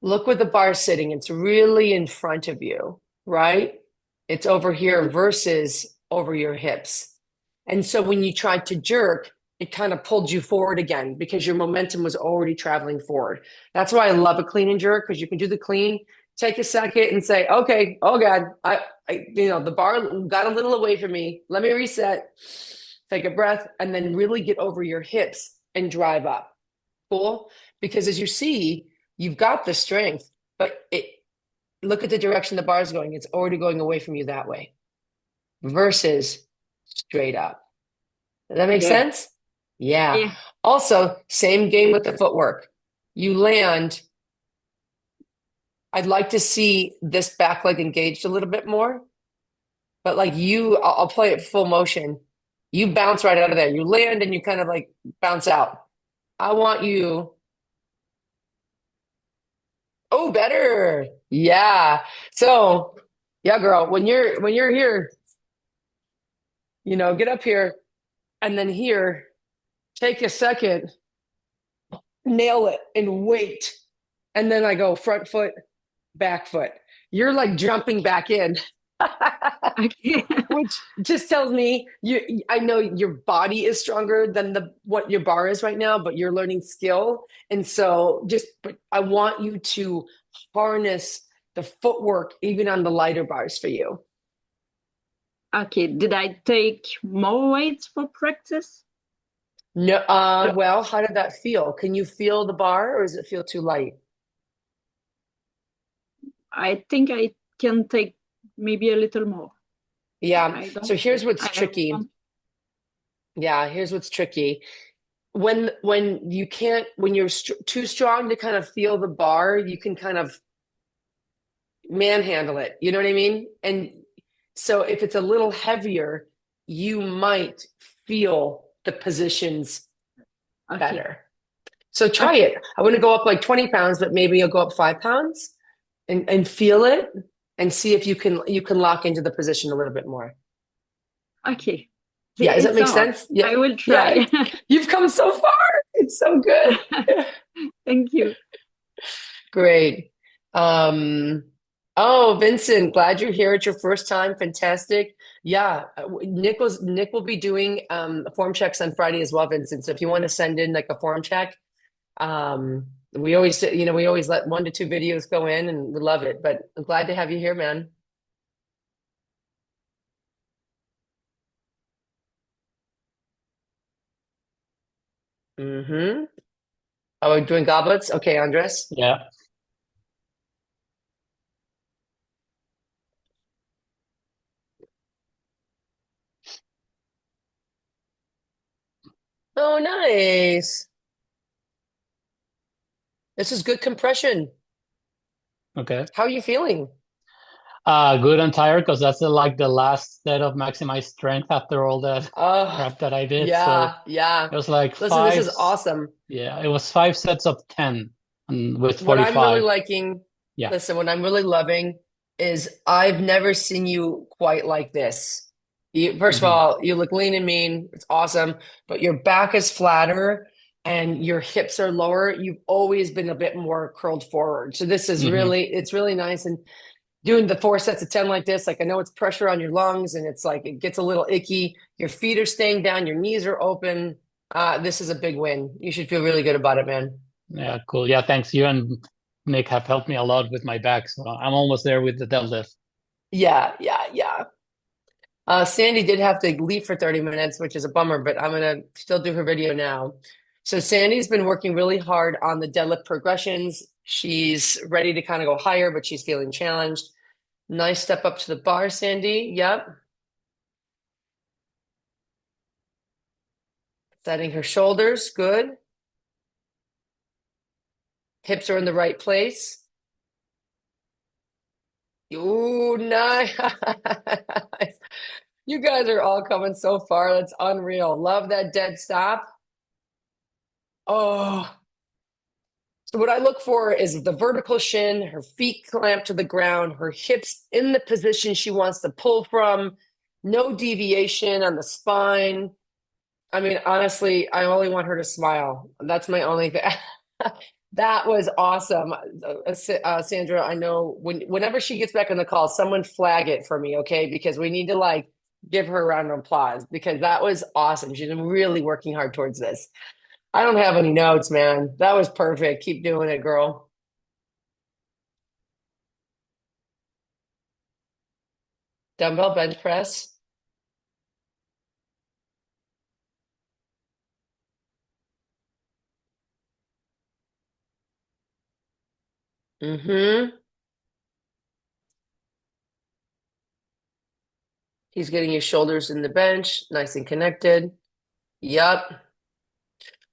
look where the bar's sitting. It's really in front of you, right? It's over here versus over your hips. And so when you tried to jerk, it kind of pulled you forward again because your momentum was already traveling forward. That's why I love a clean and jerk, because you can do the clean, take a second and say, okay, oh God, the bar got a little away from me. Let me reset, take a breath, and then really get over your hips and drive up. Cool? Because as you see, you've got the strength, but look at the direction the bar is going. It's already going away from you that way versus straight up. Does that make sense? Yeah. Also, same game with the footwork. You land. I'd like to see this back leg engaged a little bit more, but I'll play it full motion. You bounce right out of there. You land and you kind of bounce out. I want you. Oh, better. Yeah. So, yeah, girl, when you're here, get up here and then here, take a second, nail it and wait. And then I go front foot, back foot. You're jumping back in. Which just tells me I know your body is stronger than what your bar is right now, but you're learning skill. And so but I want you to harness the footwork even on the lighter bars for you. Okay, did I take more weights for practice? No, well, how did that feel? Can you feel the bar, or does it feel too light? I think I can take maybe a little more. Yeah. So here's what's tricky. Yeah, here's what's tricky. When you can't, when you're too strong to kind of feel the bar, you can kind of manhandle it. You know what I mean? And so if it's a little heavier, you might feel the positions better. So try it. I want to go up like 20 pounds, but maybe you'll go up 5 pounds and feel it and see if you can lock into the position a little bit more. Okay. Yeah, does that make sense? Yeah. I will try. Yeah. You've come so far. It's so good. Thank you. Great. Oh, Vincent, glad you're here. It's your first time. Fantastic. Yeah, Nick will be doing form checks on Friday as well, Vincent. So if you want to send in like a form check, we always let 1 to 2 videos go in, and we love it. But I'm glad to have you here, man. Mm-hmm. Oh, we're doing goblets? Okay, Andres. Yeah. Oh, nice. This is good compression. Okay. How are you feeling? Good and tired, because that's like the last set of maximized strength after all that crap that I did. Yeah, so yeah. it was like Listen, five. This is awesome. Yeah, it was 5 sets of 10 with 45. What I'm really liking, Yeah. listen, what I'm really loving is I've never seen you quite like this. First of all, you look lean and mean. It's awesome. But your back is flatter and your hips are lower. You've always been a bit more curled forward. So this is it's really nice. And doing the 4 sets of 10 like this, like I know it's pressure on your lungs and it's like it gets a little icky. Your feet are staying down, your knees are open. This is a big win. You should feel really good about it, man. Yeah, cool. Yeah, thanks. You and Nick have helped me a lot with my back, so I'm almost there with the deadlift. Yeah. Sandy did have to leave for 30 minutes, which is a bummer, but I'm going to still do her video now. So Sandy's been working really hard on the deadlift progressions. She's ready to kind of go higher, but she's feeling challenged. Nice step up to the bar, Sandy. Yep. Setting her shoulders. Good. Hips are in the right place. Ooh, nice. You guys are all coming so far. That's unreal. Love that dead stop. Oh. So what I look for is the vertical shin, her feet clamped to the ground, her hips in the position she wants to pull from, no deviation on the spine. I mean, honestly, I only want her to smile. That's my only thing. That was awesome. Sandra, I know whenever she gets back on the call, someone flag it for me, okay? Because we need to like give her a round of applause because that was awesome. She's been really working hard towards this. I don't have any notes, man. That was perfect. Keep doing it, girl. Dumbbell bench press. He's getting his shoulders in the bench, nice and connected. Yup.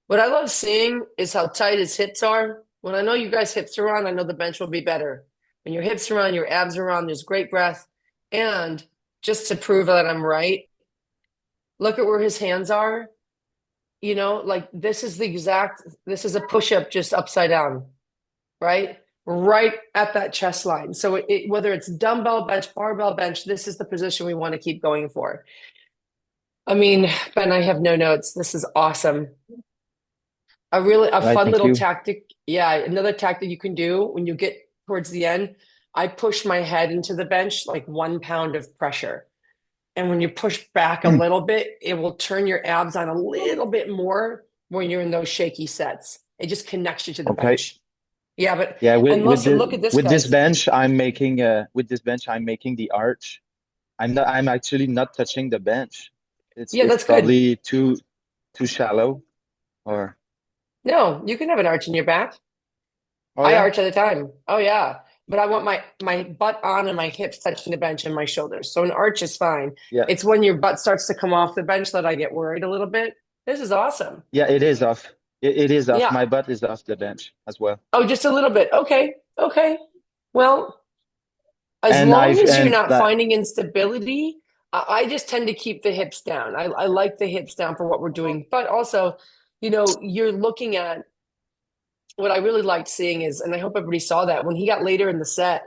What I love seeing is how tight his hips are. When I know you guys' hips are on, I know the bench will be better. When your hips are on, your abs are on, there's great breath. And just to prove that I'm right, look at where his hands are. You know, like this is a push-up just upside down, right? Right at that chest line. So whether it's dumbbell bench, barbell bench, this is the position we want to keep going for. I mean, Ben, I have no notes. This is awesome. A fun little tactic. Yeah, another tactic you can do when you get towards the end, I push my head into the bench like 1 pound of pressure. And when you push back a little bit, it will turn your abs on a little bit more when you're in those shaky sets. It just connects you to the bench. Yeah, but with look at this. With this bench, I'm making the arch I'm actually not touching the bench. It's that's good. probably too shallow, or No, you can have an arch in your back. oh I yeah, arch at a time. Oh yeah. But I want my butt on and my hips touching the bench and my shoulders. So an arch is fine. yeah, It's when your butt starts to come off the bench that I get worried a little bit. This is awesome. yeah. It is off. It is off. Yeah. My butt is off the bench as well. Oh, just a little bit. Okay. Okay. Well, as And long as you're and not that finding instability, I just tend to keep the hips down. I like the hips down for what we're doing. But also, you're looking at what I really liked seeing is, and I hope everybody saw that when he got later in the set,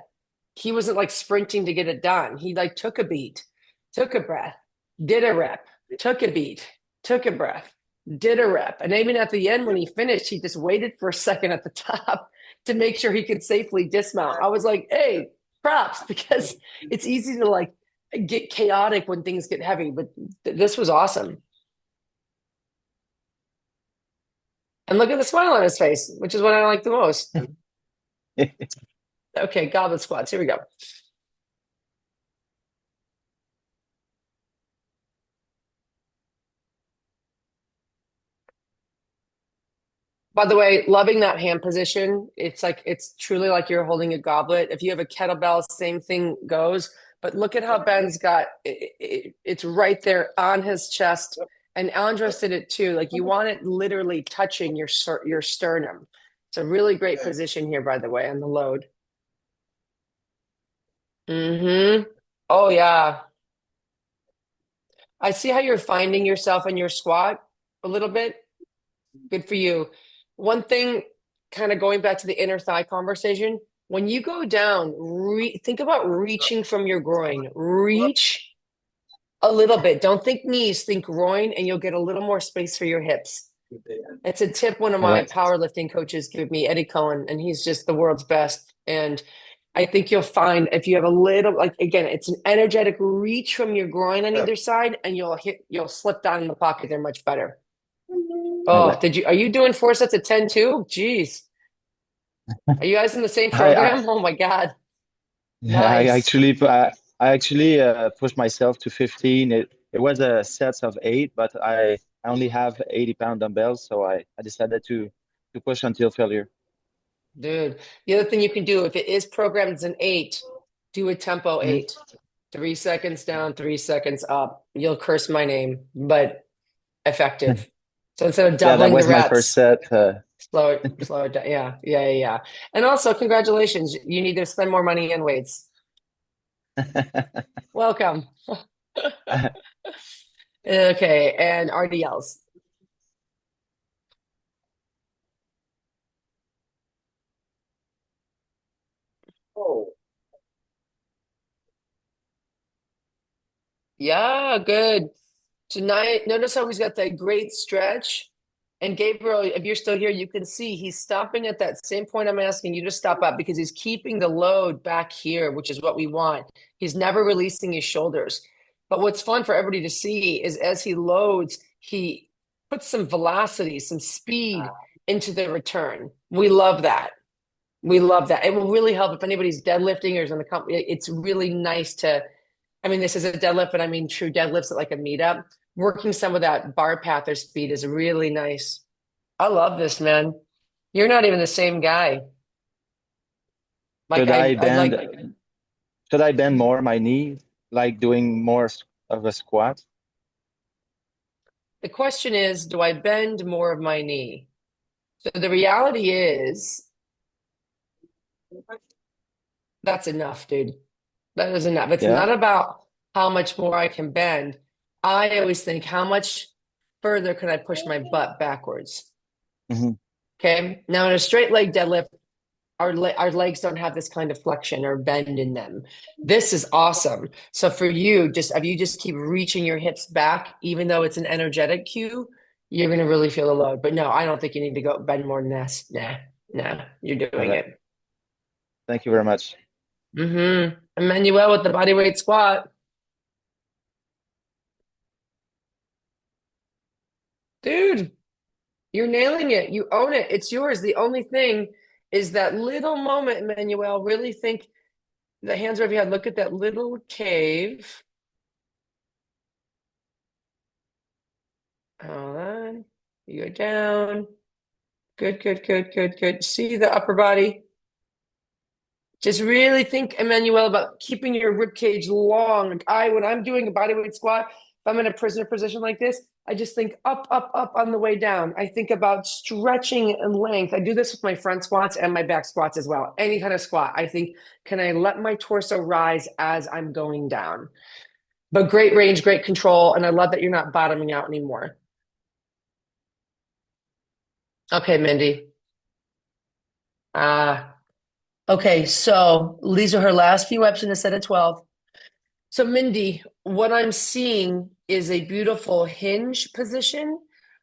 he wasn't like sprinting to get it done. He like took a beat, took a breath, did a rep, took a beat, took a breath, did a rep. And even at the end, when he finished, he just waited for a second at the top to make sure he could safely dismount. I was like, hey, props, because it's easy to like get chaotic when things get heavy, but this was awesome. And look at the smile on his face, which is what I like the most. Okay, goblet squats. Here we go. By the way, loving that hand position. It's truly like you're holding a goblet. If you have a kettlebell, same thing goes. But look at how Ben's got it's right there on his chest. And Andres did it too. Like you want it literally touching your sternum. It's a really great position here, by the way, on the load. Oh yeah. I see how you're finding yourself in your squat a little bit. Good for you. One thing, kind of going back to the inner thigh conversation, when you go down, think about reaching from your groin. Reach a little bit. Don't think knees, think groin, and you'll get a little more space for your hips. It's a tip one of my powerlifting coaches gave me, Eddie Cohen, and he's just the world's best. And I think you'll find if you have a little, like, again, it's an energetic reach from your groin on either side, and you'll slip down in the pocket there much better. Oh, are you doing 4 sets of 10 too? Jeez. Are you guys in the same program? Oh my God. Yeah, Nice. I actually pushed myself to 15. It was a sets of 8, but I only have 80-pound dumbbells, so I decided to push until failure. Dude, the other thing you can do, if it is programmed as an 8, do a tempo 8. 3 seconds down, 3 seconds up. You'll curse my name, but effective. So instead of doubling that was the reps, my first set. slow it down. Yeah. And also, congratulations. You need to spend more money on weights. Welcome. Okay, and RDLs. Oh. Yeah, good. Tonight, notice how he's got that great stretch. And Gabriel, if you're still here, you can see he's stopping at that same point I'm asking you to stop at because he's keeping the load back here, which is what we want. He's never releasing his shoulders. But what's fun for everybody to see is as he loads, he puts some velocity, some speed into the return. We love that. We love that. It will really help if anybody's deadlifting or is in the company. It's really nice to, I mean, this is a deadlift, but I mean, true deadlifts at like a meetup. Working some of that bar path or speed is really nice. I love this, man. You're not even the same guy. Like Should I bend more my knee, like doing more of a squat? The question is, do I bend more of my knee? So the reality is, that's enough, dude. That is enough. It's not about how much more I can bend. I always think, how much further can I push my butt backwards? Okay. Now in a straight leg deadlift, our legs don't have this kind of flexion or bend in them. This is awesome. So for you, if you just keep reaching your hips back, even though it's an energetic cue, you're going to really feel the load. But no, I don't think you need to go bend more than this. Nah, you're doing it. Thank you very much. Emmanuel with the bodyweight squat. Dude, you're nailing it. You own it. It's yours. The only thing is that little moment, Emmanuel. Really think the hands over your head. Look at that little cave. Hold on. You go down. Good, good, good, good, good. See the upper body? Just really think, Emmanuel, about keeping your rib cage long. When I'm doing a bodyweight squat, if I'm in a prisoner position like this, I just think up, up, up on the way down. I think about stretching and length. I do this with my front squats and my back squats as well. Any kind of squat. I think, can I let my torso rise as I'm going down? But great range, great control. And I love that you're not bottoming out anymore. Okay, Mindy. Okay, so these are her last few reps in a set of 12. So Mindy, what I'm seeing is a beautiful hinge position,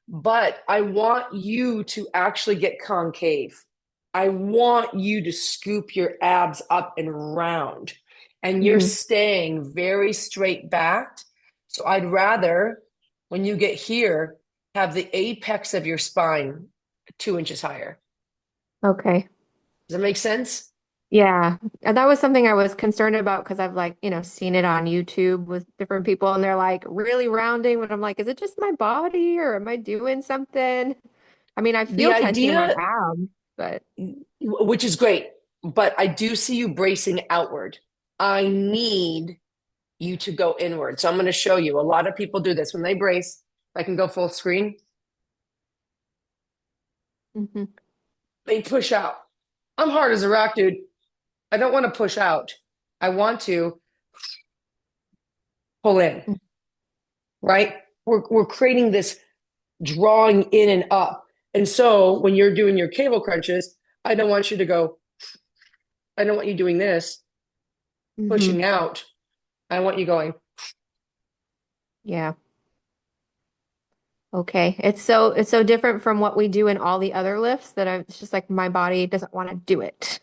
but I want you to actually get concave. I want you to scoop your abs up and round, and you're staying very straight backed. So I'd rather, when you get here, have the apex of your spine 2 inches higher. Okay. Does that make sense? Yeah. And that was something I was concerned about because I've seen it on YouTube with different people and they're like really rounding, but I'm like, is it just my body or am I doing something? I mean, I feel tension in my abs, but which is great, but I do see you bracing outward. I need you to go inward. So I'm going to show you. A lot of people do this when they brace. I can go full screen. They push out. I'm hard as a rock, dude. I don't want to push out. I want to pull in, right? We're creating this drawing in and up. And so when you're doing your cable crunches, I don't want you to go, I don't want you doing this, pushing out. I want you going. Yeah. Okay. It's so different from what we do in all the other lifts that it's just like my body doesn't want to do it.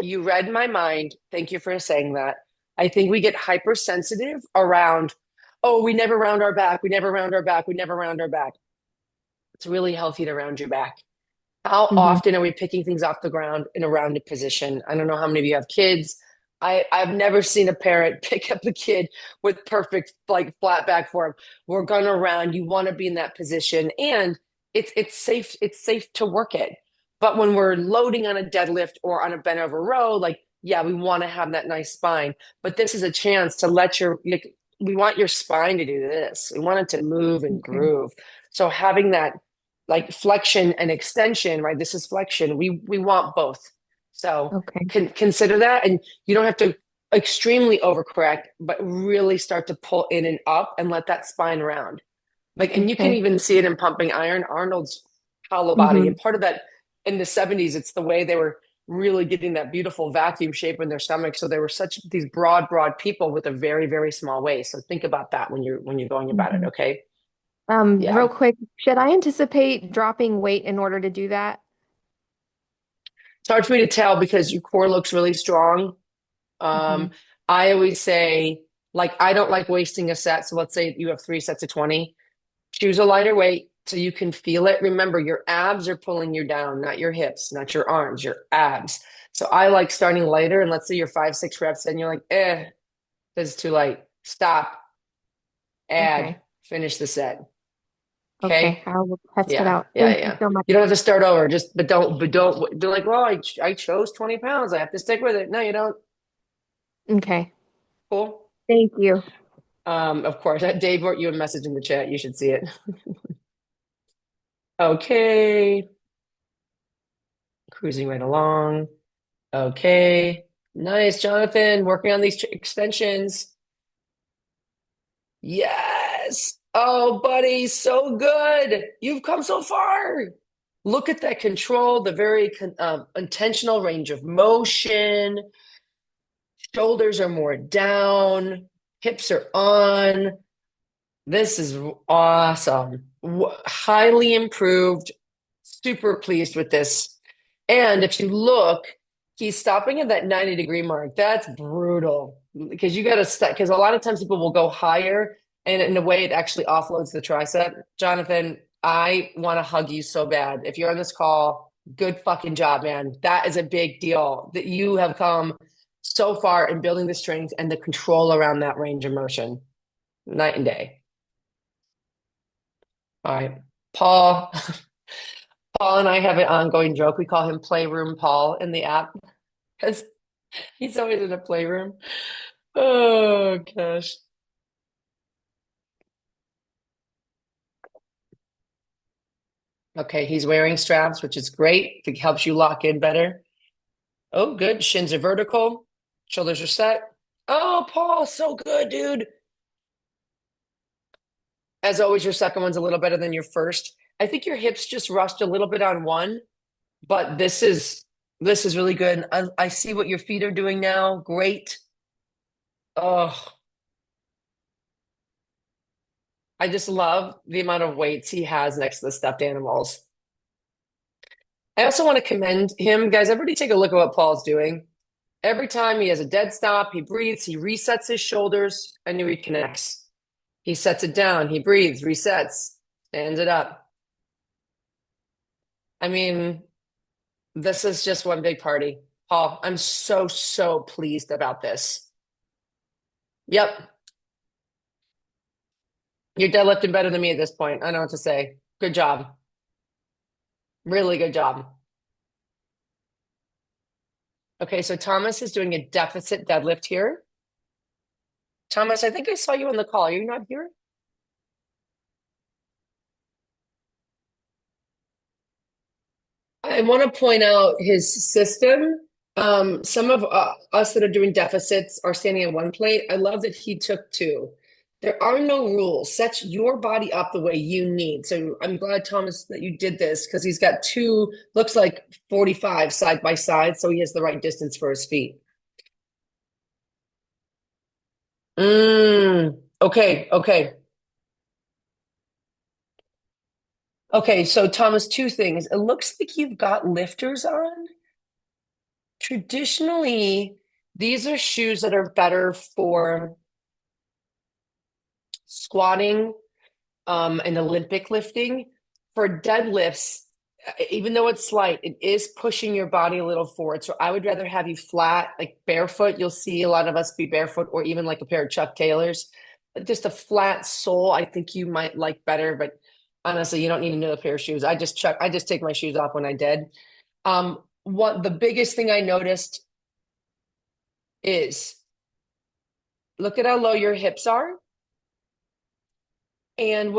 You read my mind. Thank you for saying that. I think we get hypersensitive around, oh, we never round our back. We never round our back. We never round our back. It's really healthy to round your back. How often are we picking things off the ground in a rounded position? I don't know how many of you have kids. I've never seen a parent pick up a kid with perfect flat back form. We're gonna round. You want to be in that position, and it's safe. It's safe to work it. But when we're loading on a deadlift or on a bent over row, we want to have that nice spine. But this is a chance to we want your spine to do this. We want it to move and groove. So having that flexion and extension, right? This is flexion. We want both. So consider that. And you don't have to extremely overcorrect, but really start to pull in and up and let that spine round. And you can even see it in pumping iron. Arnold's hollow body. And part of that in the 70s, it's the way they were really getting that beautiful vacuum shape in their stomach. So they were these broad people with a very, very small waist. So think about that when you're going about it. Okay. Real quick, should I anticipate dropping weight in order to do that? It's hard for me to tell because your core looks really strong. I always say, I don't like wasting a set. So let's say you have 3 sets of 20. Choose a lighter weight so you can feel it. Remember, your abs are pulling you down, not your hips, not your arms, your abs. So I like starting lighter. And let's say you're 5-6 reps and you're like, this is too light. Stop. Add. Finish the set. Okay, I will test it out. Thank you so much. You don't have to start over. But don't be like, well, I chose 20 pounds. I have to stick with it. No, you don't. Okay. Cool. Thank you. Of course. Dave wrote you a message in the chat. You should see it. Okay. Cruising right along. Okay. Nice, Jonathan. Working on these extensions. Yes. Oh, buddy, so good. You've come so far. Look at that control, the very intentional range of motion. Shoulders are more down. Hips are on. This is awesome. Highly improved. Super pleased with this. And if you look, he's stopping at that 90-degree mark. That's brutal because you got to stop. Because a lot of times people will go higher. And in a way, it actually offloads the tricep. Jonathan, I want to hug you so bad. If you're on this call, good fucking job, man. That is a big deal that you have come so far in building the strength and the control around that range of motion. Night and day. All right. Paul. Paul and I have an ongoing joke. We call him Playroom Paul in the app because he's always in a playroom. Oh gosh. Okay, he's wearing straps, which is great. It helps you lock in better. Oh, good. Shins are vertical. Shoulders are set. Oh, Paul, so good, dude. As always, your second one's a little better than your first. I think your hips just rushed a little bit on one, but this is really good. I see what your feet are doing now. Great. Oh, I just love the amount of weights he has next to the stuffed animals. I also want to commend him. Guys, everybody take a look at what Paul's doing. Every time he has a dead stop, he breathes, he resets his shoulders, and he reconnects. He sets it down, he breathes, resets, stands it up. I mean, this is just one big party. Paul, I'm so, so pleased about this. Yep. You're deadlifting better than me at this point. I don't know what to say. Good job. Really good job. Okay, so Tomas is doing a deficit deadlift here. Tomas, I think I saw you on the call. Are you not here? I want to point out his system. Some of us that are doing deficits are standing on one plate. I love that he took two. There are no rules. Set your body up the way you need. So I'm glad, Tomas, that you did this because he's got two, looks like 45 side by side, so he has the right distance for his feet. Okay, okay. Okay, so Tomas, two things. It looks like you've got lifters on. Traditionally, these are shoes that are better for squatting and Olympic lifting. For deadlifts, even though it's slight, it is pushing your body a little forward. So I would rather have you flat, like barefoot. You'll see a lot of us be barefoot or even like a pair of Chuck Taylors. Just a flat sole, I think you might like better, but honestly, you don't need another pair of shoes. I just take my shoes off when I did. What the biggest thing I noticed is look at how low your hips are. And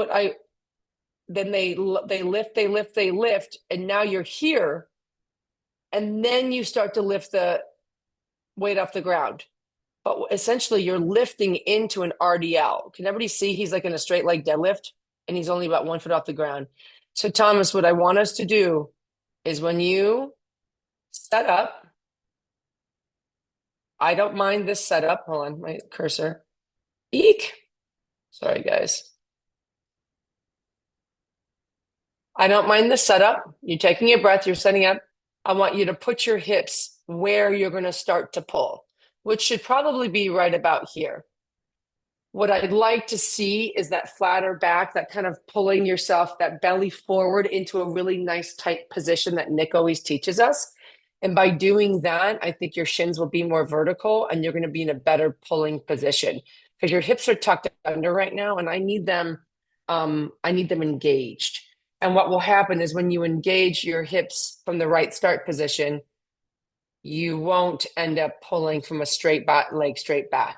then they lift, and now you're here. And then you start to lift the weight off the ground. But essentially you're lifting into an RDL. Can everybody see he's like in a straight leg deadlift and he's only about 1 foot off the ground? So Tomas, what I want us to do is when you set up, I don't mind this setup. Hold on, my cursor. Eek. Sorry, guys. I don't mind the setup. You're taking a breath, you're setting up. I want you to put your hips where you're going to start to pull, which should probably be right about here. What I'd like to see is that flatter back, that kind of pulling yourself, that belly forward into a really nice tight position that Nick always teaches us. And by doing that, I think your shins will be more vertical and you're going to be in a better pulling position because your hips are tucked under right now and I need them engaged. And what will happen is when you engage your hips from the right start position, you won't end up pulling from a straight leg straight back.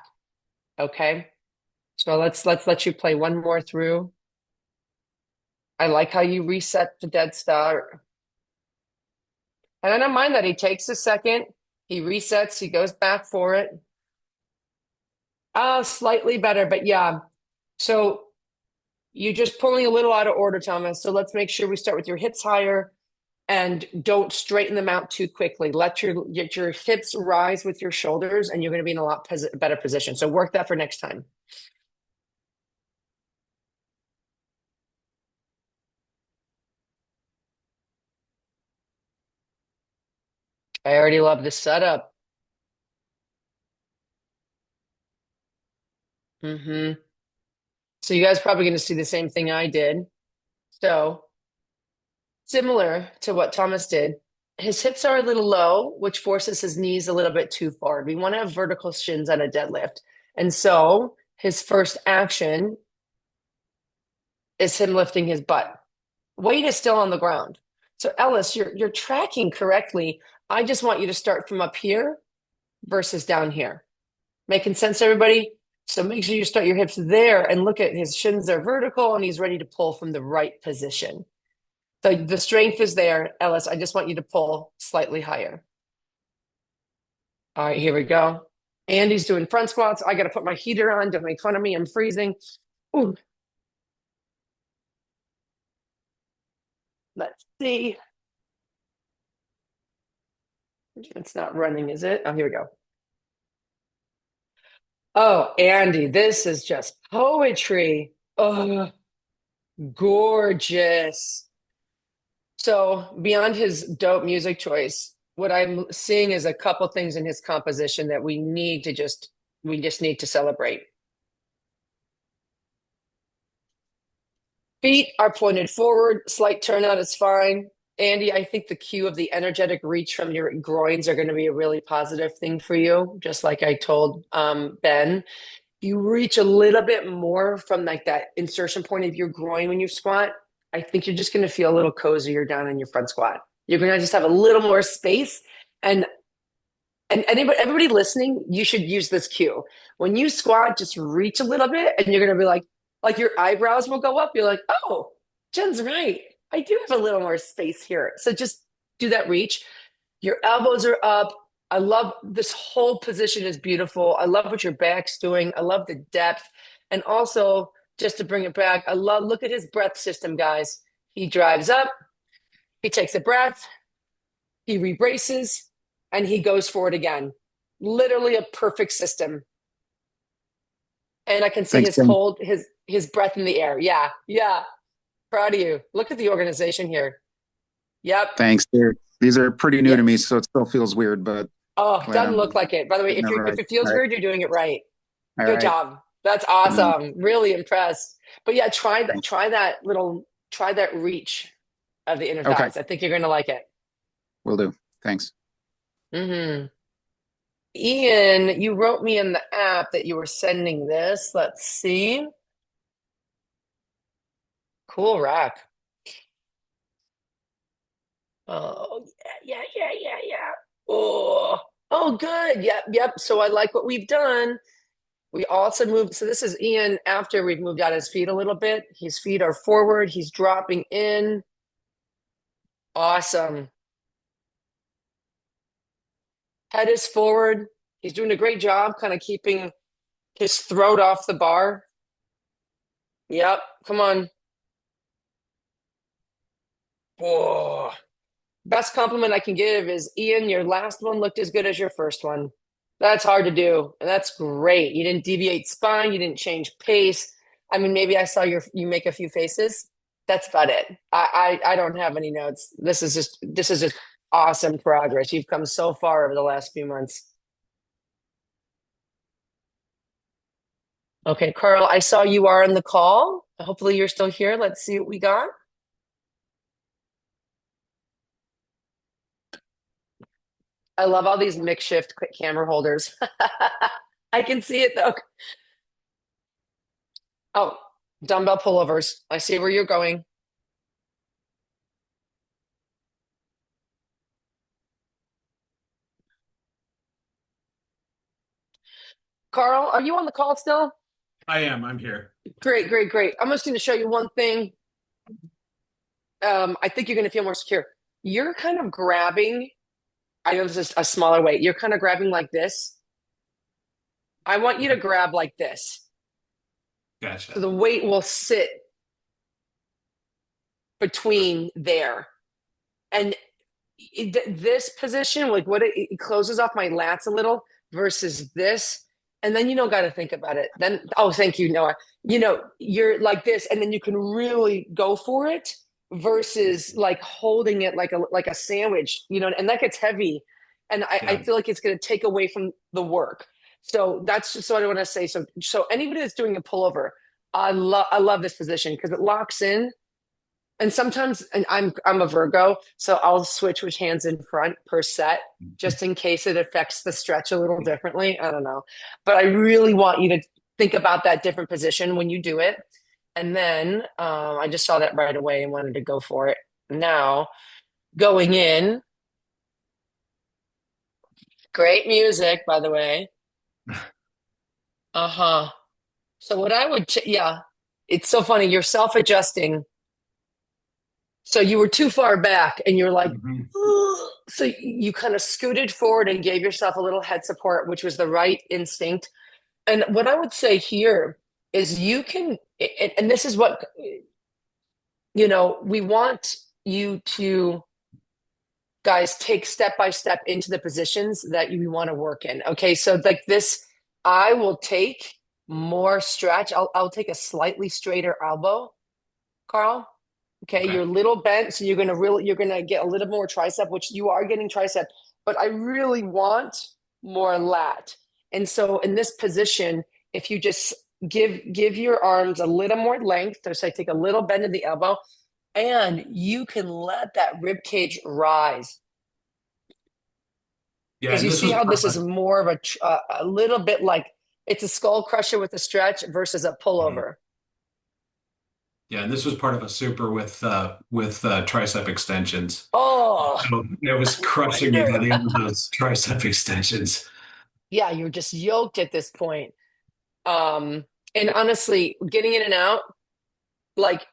Okay? So let's let you play one more through. I like how you reset the dead start. And I don't mind that he takes a second, he resets, he goes back for it. Slightly better, but yeah. So you're just pulling a little out of order, Tomas. So let's make sure we start with your hips higher and don't straighten them out too quickly. Let your hips rise with your shoulders and you're going to be in a lot better position. So work that for next time. I already love this setup. So you guys are probably going to see the same thing I did. So similar to what Tomas did, his hips are a little low, which forces his knees a little bit too forward. We want to have vertical shins on a deadlift. And so his first action is him lifting his butt. Weight is still on the ground. So Ellis, you're tracking correctly. I just want you to start from up here versus down here. Making sense, everybody? So make sure you start your hips there and look at his shins are vertical and he's ready to pull from the right position. So the strength is there, Ellis. I just want you to pull slightly higher. All right, here we go. Andy's doing front squats. I got to put my heater on. Don't make fun of me. I'm freezing. Ooh. Let's see. It's not running, is it? Oh, here we go. Oh, Andy, this is just poetry. Oh, gorgeous. So beyond his dope music choice, what I'm seeing is a couple things in his composition that we just need to celebrate. Feet are pointed forward, slight turnout is fine. Andy, I think the cue of the energetic reach from your groins are going to be a really positive thing for you, just like I told Ben. You reach a little bit more from like that insertion point of your groin when you squat. I think you're just going to feel a little cozier down in your front squat. You're going to just have a little more space. And everybody listening, you should use this cue. When you squat, just reach a little bit and you're going to be like your eyebrows will go up. You're like, oh, Jen's right. I do have a little more space here. So just do that reach. Your elbows are up. I love this whole position is beautiful. I love what your back's doing. I love the depth. And also, just to bring it back, look at his breath system, guys. He drives up, he takes a breath, he rebraces, and he goes forward again. Literally a perfect system. And I can see his breath in the air. Yeah. Proud of you. Look at the organization here. Yep. Thanks. These are pretty new to me, so it still feels weird, but doesn't look like it. By the way, if it feels weird, you're doing it right. Good job. That's awesome. Really impressed. But yeah, try that reach of the inner thighs. I think you're gonna like it. Will do. Thanks. Mm-hmm. Ian, you wrote me in the app that you were sending this. Let's see. Cool rack. Oh, yeah. Oh, good. Yep. So I like what we've done. We also moved. So this is Ian after we've moved out his feet a little bit. His feet are forward. He's dropping in. Awesome. Head is forward. He's doing a great job kind of keeping his throat off the bar. Yep. Come on. Whoa. Best compliment I can give is, Ian, your last one looked as good as your first one. That's hard to do, and that's great. You didn't deviate spine. You didn't change pace. I mean, maybe I saw you make a few faces. That's about it. I don't have any notes. This is just awesome progress. You've come so far over the last few months. Okay, Karl, I saw you are on the call. Hopefully you're still here. Let's see what we got. I love all these makeshift camera holders. I can see it though. Oh, dumbbell pullovers. I see where you're going. Karl, are you on the call still? I am. I'm here. Great. I'm just going to show you one thing. I think you're going to feel more secure. You're kind of grabbing. I know this is a smaller weight. You're kind of grabbing like this. I want you to grab like this. Gotcha. So the weight will sit between there. And this position, like it closes off my lats a little versus this. And then you don't got to think about it. Then, oh, thank you, Noah. You're like this, and then you can really go for it versus like holding it like a sandwich, and that gets heavy. And I feel like it's going to take away from the work. So that's just what I want to say. So anybody that's doing a pullover, I love this position because it locks in. And sometimes, and I'm a Virgo, so I'll switch which hands in front per set, just in case it affects the stretch a little differently. I don't know. But I really want you to think about that different position when you do it. And then I just saw that right away and wanted to go for it. Now, going in, great music, by the way. Uh-huh. So what I would, yeah, it's so funny. You're self-adjusting. So you were too far back and you're like, so you kind of scooted forward and gave yourself a little head support, which was the right instinct. And what I would say here is you can, and this is what, we want you to, guys, take step by step into the positions that you want to work in. Okay. So like this, I will take more stretch. I'll take a slightly straighter elbow, Karl. Okay. You're a little bent. So you're going to get a little more tricep, which you are getting tricep, but I really want more lat. And so in this position, if you just give your arms a little more length, so I take a little bend in the elbow, and you can let that rib cage rise. Yeah, because you see how this is more of a little bit like it's a skull crusher with a stretch versus a pullover. Yeah, and this was part of a super with tricep extensions. Oh, so it was crushing me by the end of those tricep extensions. Yeah, you're just yoked at this point. And honestly, getting in and out, like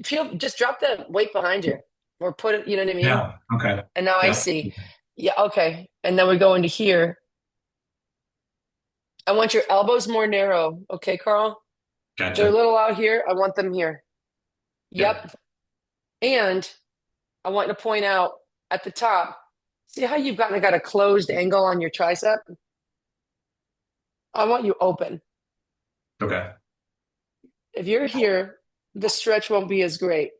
just drop the weight behind you or put it, you know what I mean? Yeah. Okay. And now I see. Yeah. Okay. And then we go into here. I want your elbows more narrow. Okay, Karl? Gotcha. They're a little out here. I want them here. Yep. And I want to point out at the top, see how you've got a closed angle on your tricep? I want you open. Okay. If you're here, the stretch won't be as great.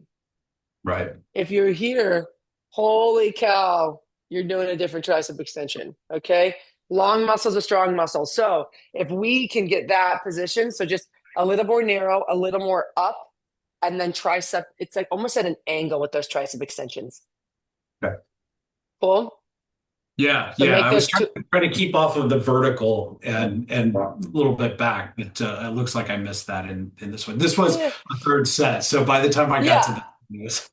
Right. If you're here, holy cow, you're doing a different tricep extension. Okay. Long muscles are strong muscles. So if we can get that position, so just a little more narrow, a little more up, and then tricep, it's like almost at an angle with those tricep extensions. Okay. Cool. Yeah, So I was trying to keep off of the vertical and a little bit back, but it looks like I missed that in this one. This was a third set, so by the time I got to that,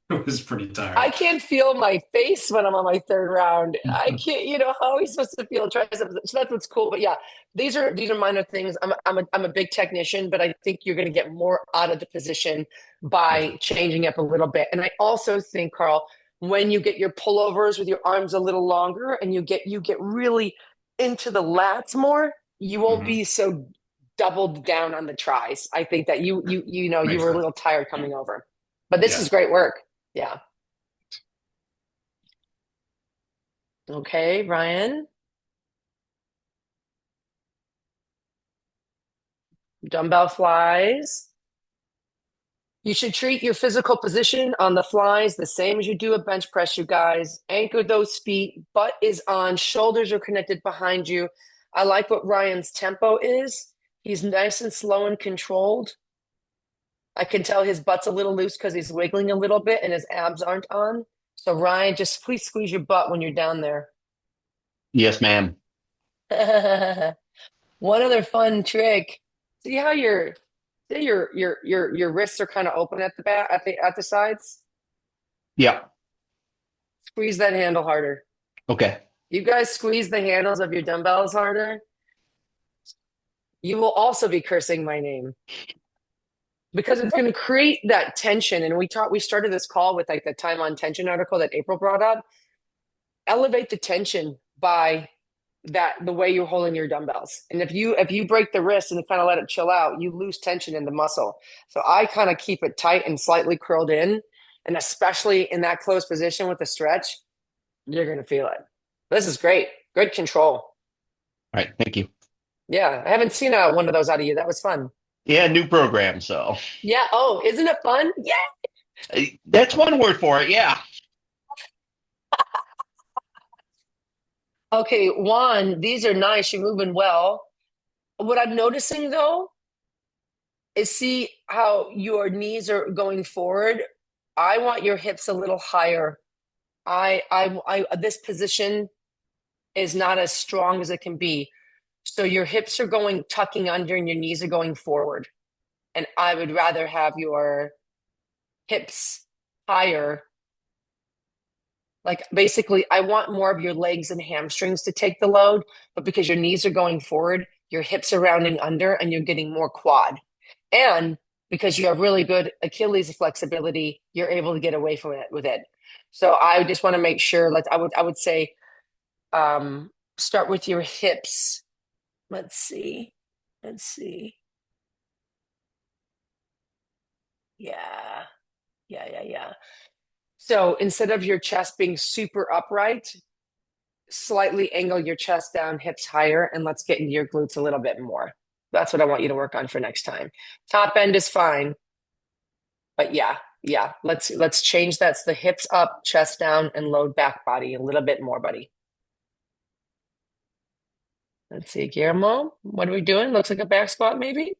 it was pretty tired. I can't feel my face when I'm on my third round. I can't, how are we supposed to feel triceps? So that's what's cool. But yeah, these are minor things. I'm a big technician, but I think you're going to get more out of the position by changing up a little bit. And I also think, Karl, when you get your pullovers with your arms a little longer and you get really into the lats more, you won't be so doubled down on the tries. I think that you were a little tired coming over. But this is great work. Yeah. Okay, Ryan. Dumbbell flies. You should treat your physical position on the flies the same as you do a bench press, you guys. Anchor those feet. Butt is on. Shoulders are connected behind you. I like what Ryan's tempo is. He's nice and slow and controlled. I can tell his butt's a little loose because he's wiggling a little bit and his abs aren't on. So Ryan, just please squeeze your butt when you're down there. Yes, ma'am. One other fun trick. See how your wrists are kind of open at the back at the sides? Yeah. Squeeze that handle harder. Okay. You guys squeeze the handles of your dumbbells harder. You will also be cursing my name. Because it's going to create that tension. And we started this call with like the time on tension article that April brought up. Elevate the tension by the way you're holding your dumbbells. And if you break the wrist and kind of let it chill out, you lose tension in the muscle. So I kind of keep it tight and slightly curled in. And especially in that close position with the stretch, you're going to feel it. This is great. Good control. All right. Thank you. Yeah. I haven't seen one of those out of you. That was fun. Yeah, new program, so. Yeah. Oh, isn't it fun? Yeah. That's one word for it, yeah. Okay, Juan, these are nice. You're moving well. What I'm noticing, though, is see how your knees are going forward. I want your hips a little higher. This position is not as strong as it can be. So your hips are tucking under and your knees are going forward. and I would rather have your hips higher. Like basically, I want more of your legs and hamstrings to take the load, but because your knees are going forward, your hips are rounding under and you're getting more quad. And because you have really good Achilles flexibility, you're able to get away from it with it. So I just want to make sure, like I would say, start with your hips. Let's see. Yeah. So instead of your chest being super upright, slightly angle your chest down, hips higher, and let's get into your glutes a little bit more. That's what I want you to work on for next time. Top end is fine. But yeah. Let's change that. So the hips up, chest down, and load back body a little bit more, buddy. Let's see, Guillermo, what are we doing? Looks like a back squat, maybe?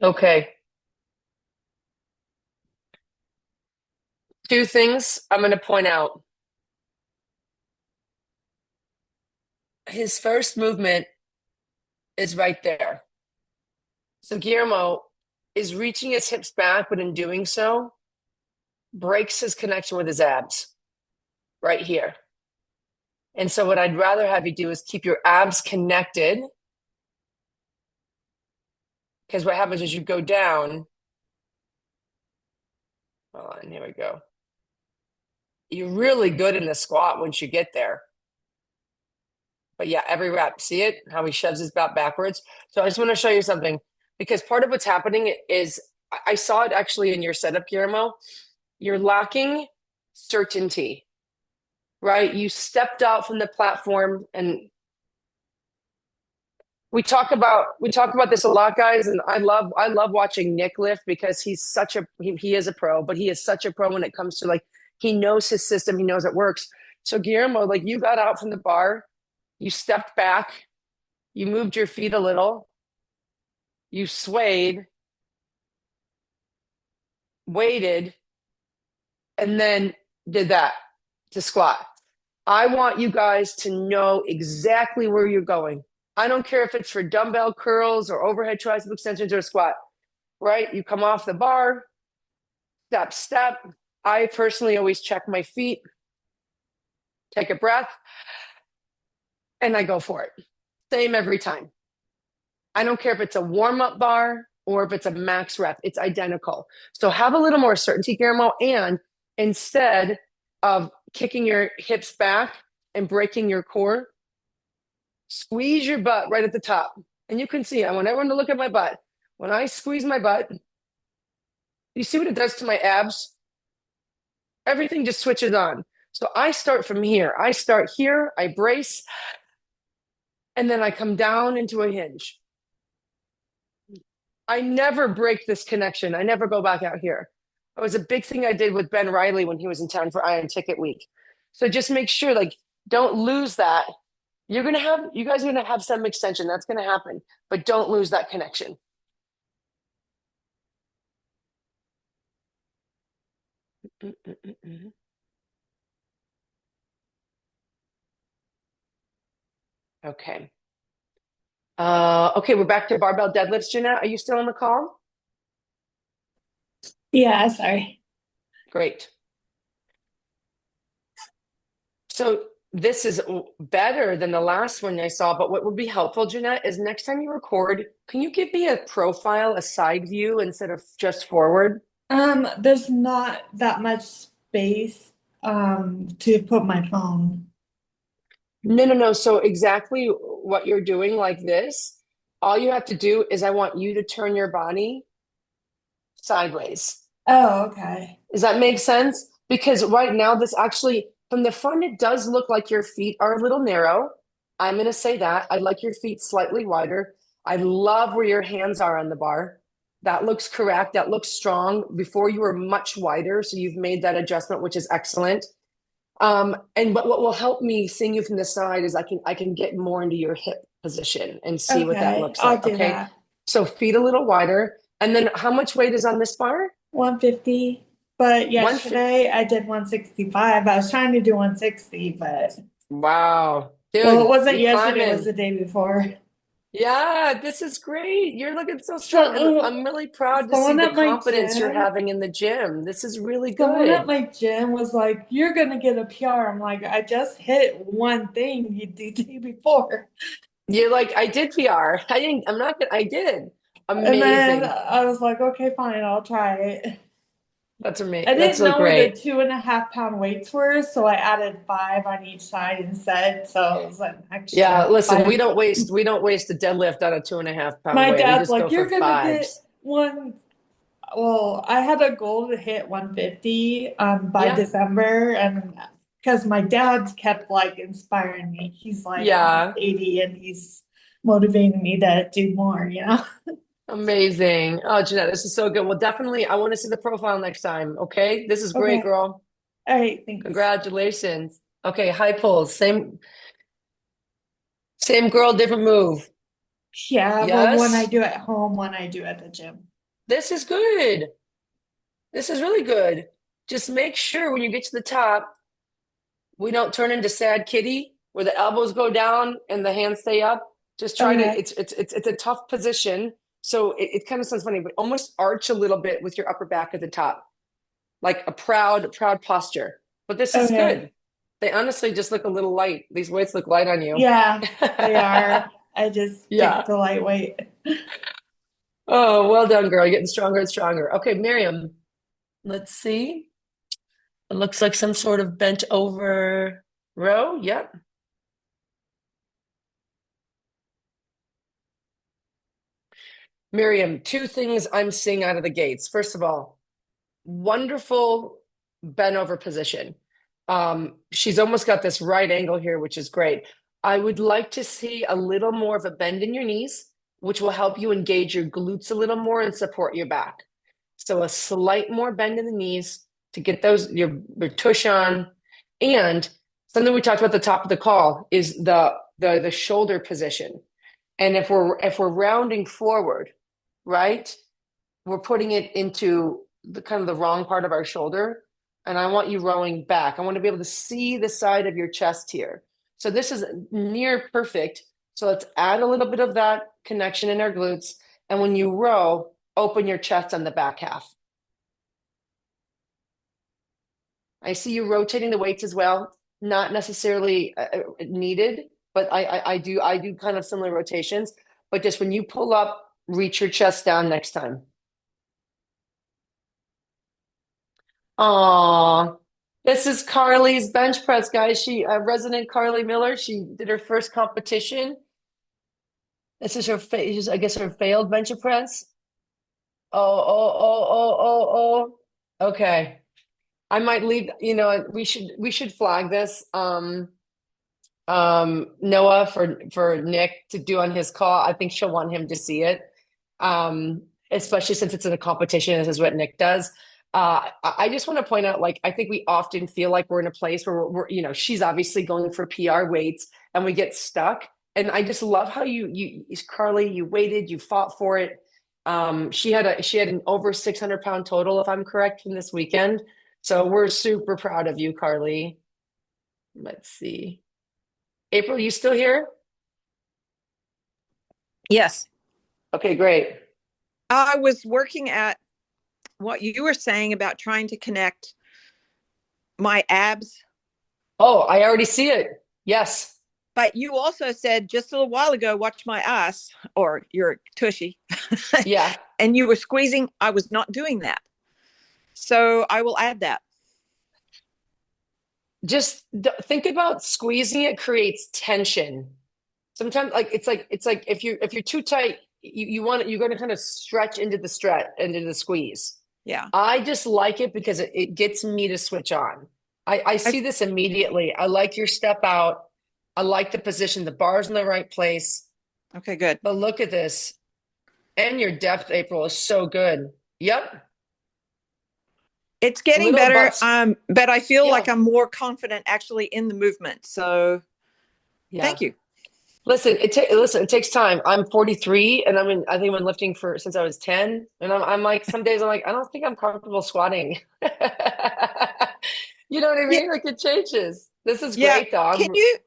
Okay. Two things I'm going to point out. His first movement is right there. So Guillermo is reaching his hips back, but in doing so, breaks his connection with his abs right here. And so what I'd rather have you do is keep your abs connected, because what happens is you go down. Hold on, here we go. You're really good in the squat once you get there. But yeah, every rep, see it? How he shoves his butt backwards. So I just want to show you something, because part of what's happening is, I saw it actually in your setup, Guillermo. You're lacking certainty, right? You stepped out from the platform, and we talk about this a lot, guys. And I love watching Nick lift, because he is a pro, but he is such a pro when it comes to, like, he knows his system, he knows it works. So Guillermo, like, you got out from the bar, you stepped back, you moved your feet a little, you swayed, waited, and then did that to squat. I want you guys to know exactly where you're going. I don't care if it's for dumbbell curls or overhead tricep extensions or a squat, right? You come off the bar, step. I personally always check my feet, take a breath, and I go for it. Same every time. I don't care if it's a warm-up bar or if it's a max rep, it's identical. So have a little more certainty, Guillermo, and instead of kicking your hips back and breaking your core, squeeze your butt right at the top. And you can see, I want everyone to look at my butt. When I squeeze my butt, you see what it does to my abs? Everything just switches on. So I start from here. I start here, I brace, and then I come down into a hinge. I never break this connection. I never go back out here. It was a big thing I did with Ben Riley when he was in town for Iron Ticket Week. So just make sure, like, don't lose that. You guys are gonna have some extension. That's gonna happen, but don't lose that connection. Okay. Okay, we're back to barbell deadlifts. Jeanette, are you still on the call? Yeah, sorry. Great. So this is better than the last one I saw, but what would be helpful, Jeanette, is next time you record, can you give me a profile, a side view instead of just forward? There's not that much space to put my phone. No. So exactly what you're doing, like this, all you have to do is I want you to turn your body sideways. Oh, okay. Does that make sense? Because right now, this actually, from the front, it does look like your feet are a little narrow. I'm going to say that. I like your feet slightly wider. I love where your hands are on the bar. That looks correct. That looks strong. Before you were much wider, so you've made that adjustment, which is excellent. And what will help me seeing you from the side is I can get more into your hip position and see what that looks like. I'll do that. So feet a little wider. And then how much weight is on this bar? 150. But yesterday I did 165. I was trying to do 160, but wow. Dude, well, it wasn't yesterday, climbing. it was the day before. Yeah, this is great. You're looking so strong. And I'm really proud to see the confidence you're having in the gym. This is really good. Someone at my gym was like, "You're gonna get a PR." I'm like, "I just hit one thing you did the day before." You're like, I did PR. I did. Amazing. And then I was like, "Okay, fine, I'll try it." That's amazing. I didn't That's so know great. where the 2.5 pound weights were, so I added 5 on each side instead. So it was an extra. Yeah, listen, 5. we don't waste a deadlift on a 2.5 pound My weight. dad's like, go "You're for gonna fives. get one." Well, I had a goal to hit 150 by December, and because my dad kept like inspiring me. He's like almost 80 and he's motivating me to do more, you know. Amazing. Oh, Jeanette, this is so good. Well, definitely, I want to see the profile next time. Okay, this is great, Okay. girl. All right, thanks. Congratulations. Okay, high pulls, same girl, different move. Yeah, Yes? well, one I do at home, one I do at the gym. This is good. This is really good. Just make sure when you get to the top, we don't turn into sad kitty where the elbows go down and the hands stay up. Just try to. It's a tough position. So it kind of sounds funny, but almost arch a little bit with your upper back at the top, like a proud posture. But this is good. They honestly just look a little light. These weights look light on you. Yeah, they are. I just picked the lightweight. Oh, well done, girl. You're getting stronger and stronger. Okay, Mirjam, let's see. It looks like some sort of bent over row. Yep. Mirjam, 2 things I'm seeing out of the gates. First of all, wonderful bent over position. She's almost got this right angle here, which is great. I would like to see a little more of a bend in your knees, which will help you engage your glutes a little more and support your back. So a slight more bend in the knees to get your tush on. And something we talked about at the top of the call is the shoulder position. And if we're rounding forward, right, we're putting it into the kind of the wrong part of our shoulder. And I want you rowing back. I want to be able to see the side of your chest here. So this is near perfect. So let's add a little bit of that connection in our glutes. And when you row, open your chest on the back half. I see you rotating the weights as well. Not necessarily needed, but I do kind of similar rotations. But just when you pull up, reach your chest down next time. Aw, this is Carlee's bench press, guys. She resident Carlee Miller. She did her first competition. This is her, I guess, her failed bench press. Oh. Okay. I might leave, we should flag this. Noah for Nick to do on his call. I think she'll want him to see it. Especially since it's in a competition. This is what Nick does. I just want to point out, like, I think we often feel like we're in a place where we're she's obviously going for PR weights and we get stuck. And I just love how Carlee, you waited, you fought for it. She had an over 600 pound total, if I'm correct, from this weekend. So we're super proud of you, Carlee. Let's see. April, you still here? Yes. Okay, great. I was working at what you were saying about trying to connect my abs. Oh, I already see it. Yes. But you also said just a little while ago, watch my ass or your tushy. Yeah. And you were squeezing. I was not doing that. So I will add that. Just think about squeezing. It creates tension. Sometimes it's like if you're too tight, you're going to kind of stretch into the squeeze. Yeah. I just like it because it gets me to switch on. I see this immediately. I like your step out. I like the position. The bar's in the right place. Okay, good. But look at this. And your depth, April, is so good. Yep. It's getting better. But I feel like I'm more confident actually in the movement. So thank you. Listen, it takes time. I'm 43 and I think I've been lifting since I was 10. And I'm like, some days I'm like, I don't think I'm comfortable squatting. You know what I mean? Like it changes. This is great though.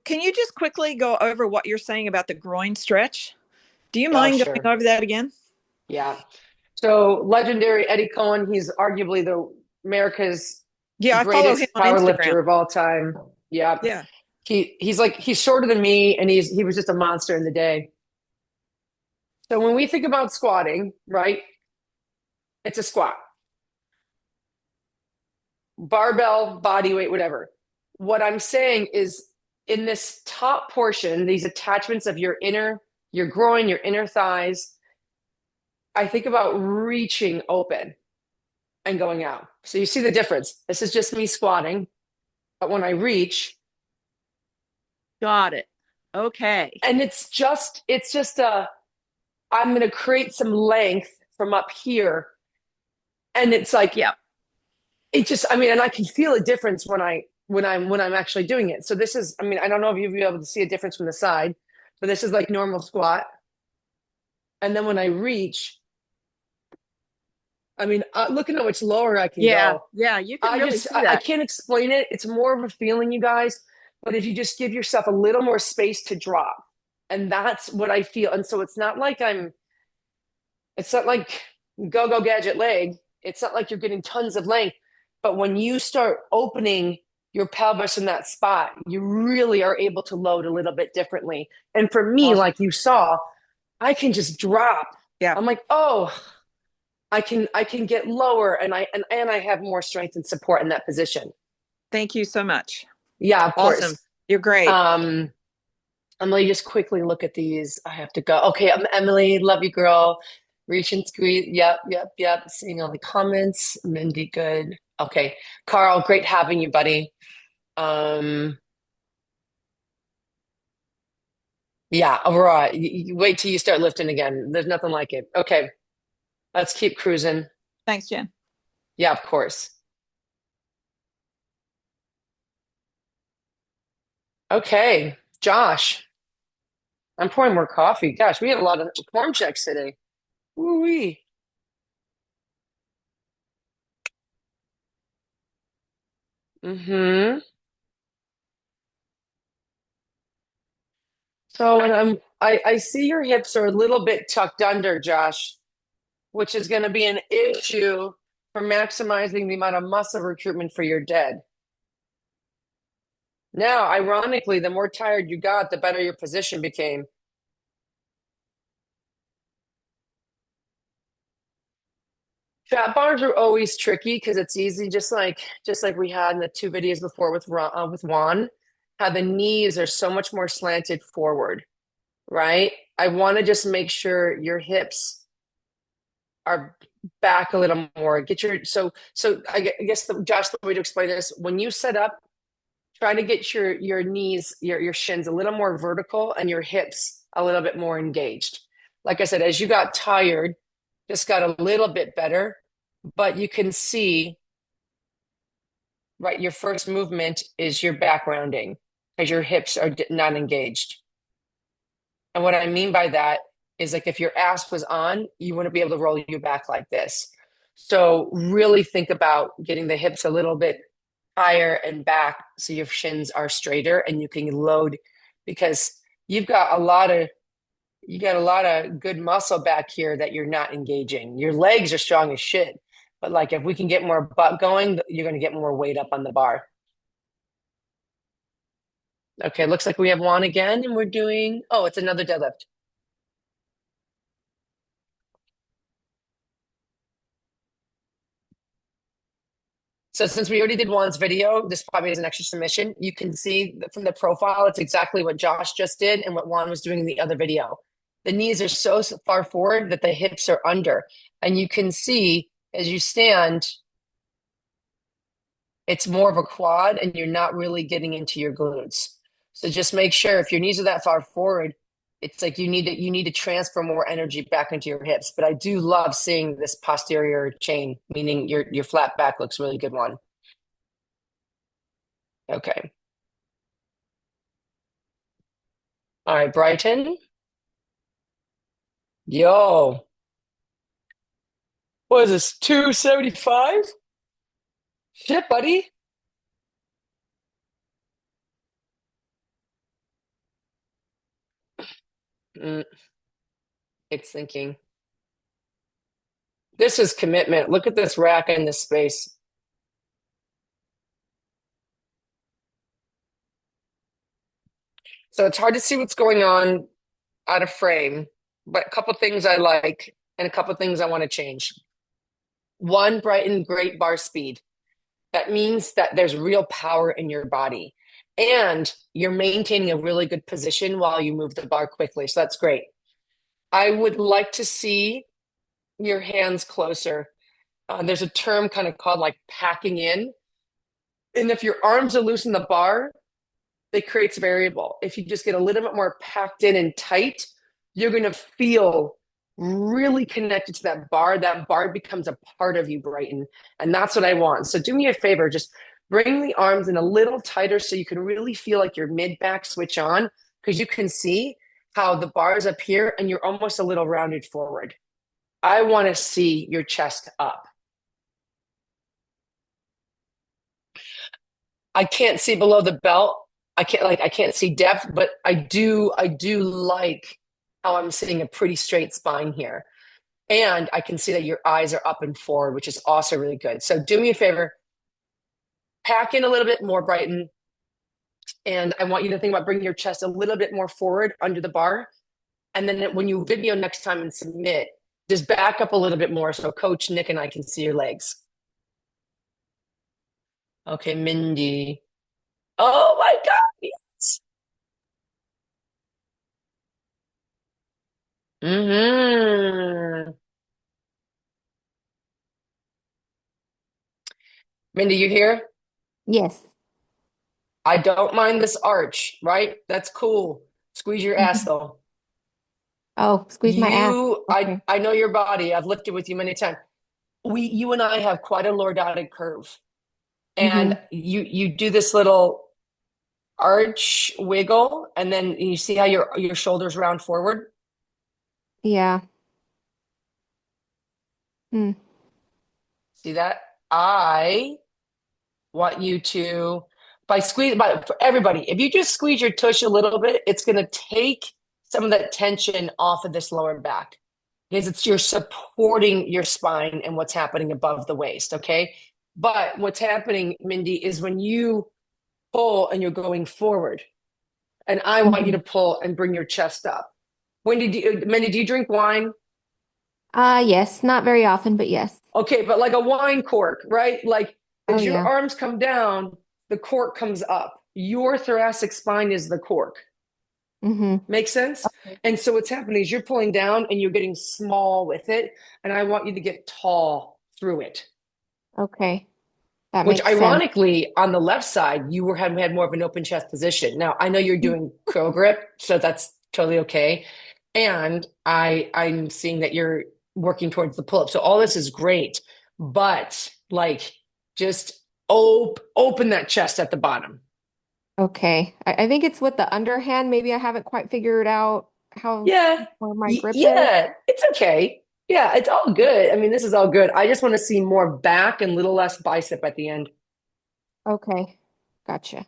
Can you just quickly go over what you're saying about the groin stretch? Do you mind going over that again? Yeah. So legendary Eddie Cohen, he's arguably America's greatest powerlifter of all time. Yeah. Yeah. He's shorter than me and he was just a monster in the day. So when we think about squatting, right? It's a squat. Barbell, body weight, whatever. What I'm saying is in this top portion, these attachments of your groin, your inner thighs, I think about reaching open and going out. So you see the difference. This is just me squatting. But when I reach. Got it. Okay. And it's just I'm going to create some length from up here. And it's like, yeah, it just, and I can feel a difference when I'm actually doing it. So this is, I don't know if you'll be able to see a difference from the side, but this is like normal squat. And then when I reach, look at how much lower I can go. Yeah, you can really see that. I can't explain it. It's more of a feeling, you guys. But if you just give yourself a little more space to drop, and that's what I feel. And so it's not like go gadget leg. It's not like you're getting tons of length. But when you start opening your pelvis in that spot, you really are able to load a little bit differently. And for me, like you saw, I can just drop. Yeah. I'm like, oh, I can get lower and I have more strength and support in that position. Thank you so much. Yeah, of course. Awesome. You're great. Emily, just quickly look at these. I have to go. Okay, Emily, love you, girl. Reach and squeeze. Yep. Seeing all the comments. Mindy, good. Okay. Karl, great having you, buddy. Yeah, Aurora, you wait till you start lifting again. There's nothing like it. Okay. Let's keep cruising. Thanks, Jen. Yeah, of course. Okay, Josh. I'm pouring more coffee. Gosh, we had a lot of form checks today. Woo-wee. Mm-hmm. So I see your hips are a little bit tucked under, Josh, which is going to be an issue for maximizing the amount of muscle recruitment for your dead. Now, ironically, the more tired you got, the better your position became. Trap bars are always tricky because it's easy, just like we had in the two videos before with Juan, how the knees are so much more slanted forward, right? I want to just make sure your hips are back a little more. So I guess Josh, the way to explain this, when you set up, try to get your knees, your shins a little more vertical and your hips a little bit more engaged. Like I said, as you got tired, just got a little bit better, but you can see, right, your first movement is your back rounding because your hips are not engaged. And what I mean by that is like if your ass was on, you wouldn't be able to roll your back like this. So really think about getting the hips a little bit higher and back so your shins are straighter and you can load, because you got a lot of good muscle back here that you're not engaging. Your legs are strong as shit, but like if we can get more butt going, you're going to get more weight up on the bar. Okay, looks like we have Juan again, and we're doing, it's another deadlift. So since we already did Juan's video, this probably is an extra submission. You can see from the profile, it's exactly what Josh just did and what Juan was doing in the other video. The knees are so far forward that the hips are under. And you can see as you stand, it's more of a quad and you're not really getting into your glutes. So just make sure if your knees are that far forward, it's like you need to transfer more energy back into your hips. But I do love seeing this posterior chain, meaning your flat back looks really good, Juan. Okay. All right, Bryton. Yo. What is this, 275? Shit, buddy. It's thinking. This is commitment. Look at this rack in this space. So it's hard to see what's going on out of frame, but a couple things I like and a couple things I want to change. One, Bryton, great bar speed. That means that there's real power in your body and you're maintaining a really good position while you move the bar quickly. So that's great. I would like to see your hands closer. There's a term kind of called like packing in. And if your arms are loose in the bar, it creates variable. If you just get a little bit more packed in and tight, you're going to feel really connected to that bar. That bar becomes a part of you, Bryton. And that's what I want. So do me a favor, just bring the arms in a little tighter so you can really feel like your mid-back switch on, because you can see how the bar is up here and you're almost a little rounded forward. I want to see your chest up. I can't see below the belt. I can't see depth, but I do like how I'm seeing a pretty straight spine here. And I can see that your eyes are up and forward, which is also really good. So do me a favor, pack in a little bit more, Bryton. And I want you to think about bringing your chest a little bit more forward under the bar. And then when you video next time and submit, just back up a little bit more so Coach Nick and I can see your legs. Okay, Mindy. Oh my God, yes. Mindy, you here? Yes. I don't mind this arch, right? That's cool. Squeeze your ass though. Oh, squeeze my ass. Okay. I know your body. I've lifted with you many times. You and I have quite a lordotic curve. And you do this little arch wiggle, and then you see how your shoulders round forward? Yeah. See that? I want you to, for everybody, if you just squeeze your tush a little bit, it's going to take some of that tension off of this lower back, because you're supporting your spine and what's happening above the waist, okay? But what's happening, Mindy, is when you pull and you're going forward, and I want you to pull and bring your chest up. Mindy, do you drink wine? Yes, not very often, but yes. Okay, but like a wine cork, right? Like as your arms come down, the cork comes up. Your thoracic spine is the cork. Make sense? Okay. And so what's happening is you're pulling down and you're getting small with it, and I want you to get tall through it. Okay. That Which makes sense. ironically, on the left side, you had more of an open chest position. Now, I know you're doing crow grip, so that's totally okay. And I'm seeing that you're working towards the pull-up. So all this is great, but like just open that chest at the bottom. Okay. I think it's with the underhand. Maybe I haven't quite figured out where my grip is. Yeah, it's okay. Yeah, it's all good. I mean, this is all good. I just want to see more back and a little less bicep at the end. Okay. Gotcha.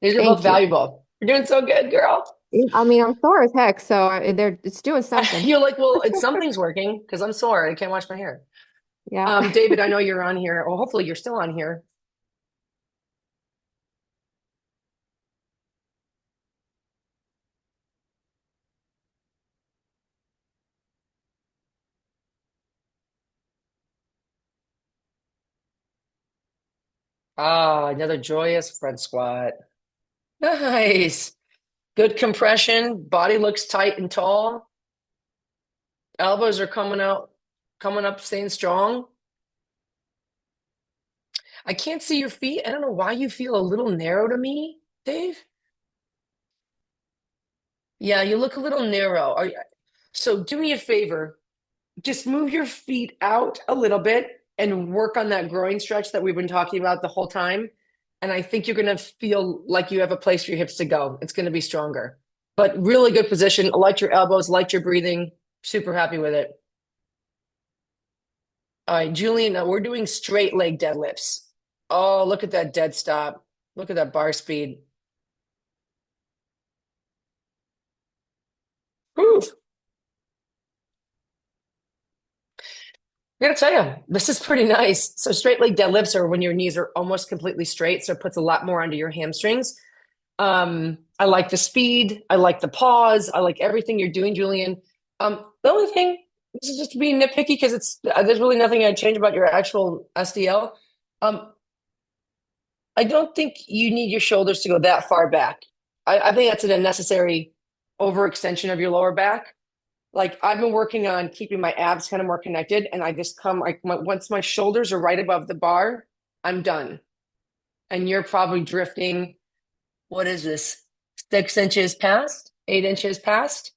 These are both valuable. You're doing so good, girl. I mean, I'm sore as heck, so it's doing something. You're like, well, something's working because I'm sore. I can't wash my hair. Yeah. David, I know you're on here. Well, hopefully you're still on here. Ah, another joyous front squat. Nice. Good compression. Body looks tight and tall. Elbows are coming up, staying strong. I can't see your feet. I don't know why you feel a little narrow to me, Dave. Yeah, you look a little narrow. So do me a favor. Just move your feet out a little bit and work on that groin stretch that we've been talking about the whole time. And I think you're going to feel like you have a place for your hips to go. It's going to be stronger. But really good position. I liked your elbows, liked your breathing. Super happy with it. All right, Julian, we're doing straight leg deadlifts. Oh, look at that dead stop. Look at that bar speed. Whew. I gotta tell you, this is pretty nice. So straight leg deadlifts are when your knees are almost completely straight, so it puts a lot more onto your hamstrings. I like the speed. I like the pause. I like everything you're doing, Julian. The only thing, this is just being nitpicky because there's really nothing I'd change about your actual SDL. I don't think you need your shoulders to go that far back. I think that's an unnecessary overextension of your lower back. Like I've been working on keeping my abs kind of more connected, and I just once my shoulders are right above the bar, I'm done. And you're probably drifting. What is this? 6 inches past, 8 inches past.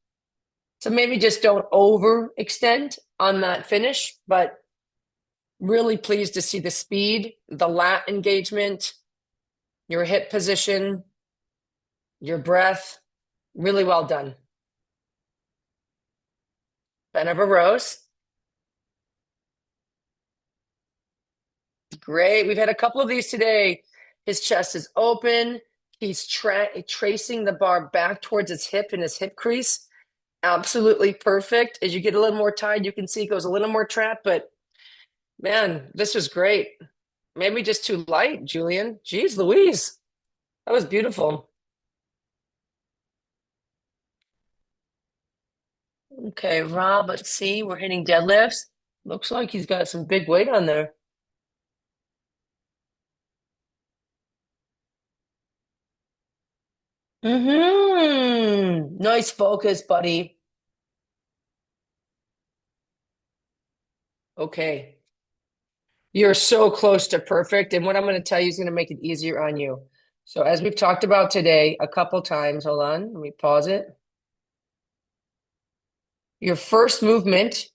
So maybe just don't overextend on that finish, but really pleased to see the speed, the lat engagement, your hip position, your breath. Really well done. Bend over rows. Great. We've had a couple of these today. His chest is open. He's tracing the bar back towards his hip and his hip crease. Absolutely perfect. As you get a little more tied, you can see it goes a little more trapped, but man, this was great. Maybe just too light, Julian. Jeez Louise. That was beautiful. Okay, Rob, let's see. We're hitting deadlifts. Looks like he's got some big weight on there. Nice focus, buddy. Okay. You're so close to perfect. And what I'm going to tell you is going to make it easier on you. So as we've talked about today a couple times, hold on, let me pause it. Your first movement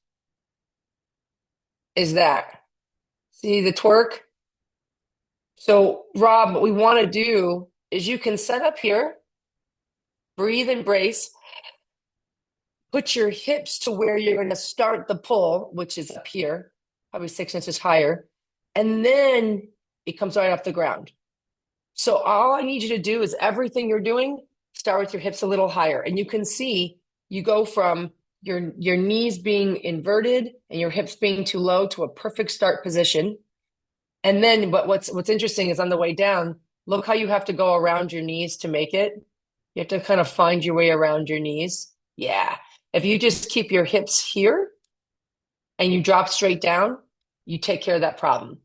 is that. See the twerk? So Rob, what we want to do is you can set up here, breathe and brace, put your hips to where you're going to start the pull, which is up here, probably 6 inches higher, and then it comes right off the ground. So all I need you to do is everything you're doing, start with your hips a little higher. And you can see you go from your knees being inverted and your hips being too low to a perfect start position. And then but what's interesting is on the way down, look how you have to go around your knees to make it. You have to kind of find your way around your knees. Yeah. If you just keep your hips here and you drop straight down, you take care of that problem.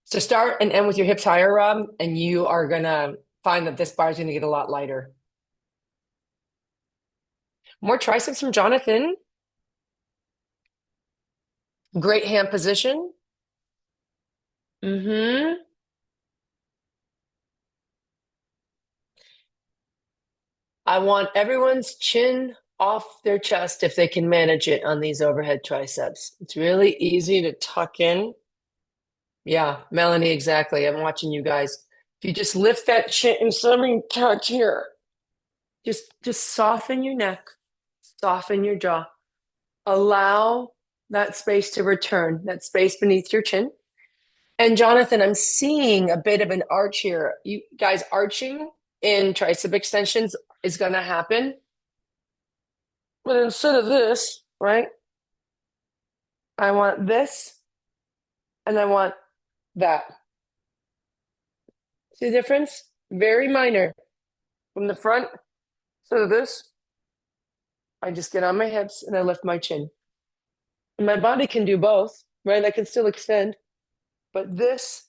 So start and end with your hips higher, Rob, and you are going to find that this bar is going to get a lot lighter. More triceps from Jonathan. Great hand position. I want everyone's chin off their chest if they can manage it on these overhead triceps. It's really easy to tuck in. Yeah, Melanie, exactly. I'm watching you guys. If you just lift that chin and something touch here, just soften your neck, soften your jaw. Allow that space to return, that space beneath your chin. And Jonathan, I'm seeing a bit of an arch here. You guys, arching in tricep extensions is going to happen. But instead of this, right, I want this and I want that. See the difference? Very minor. From the front, instead of this, I just get on my hips and I lift my chin. And my body can do both, right? I can still extend. But this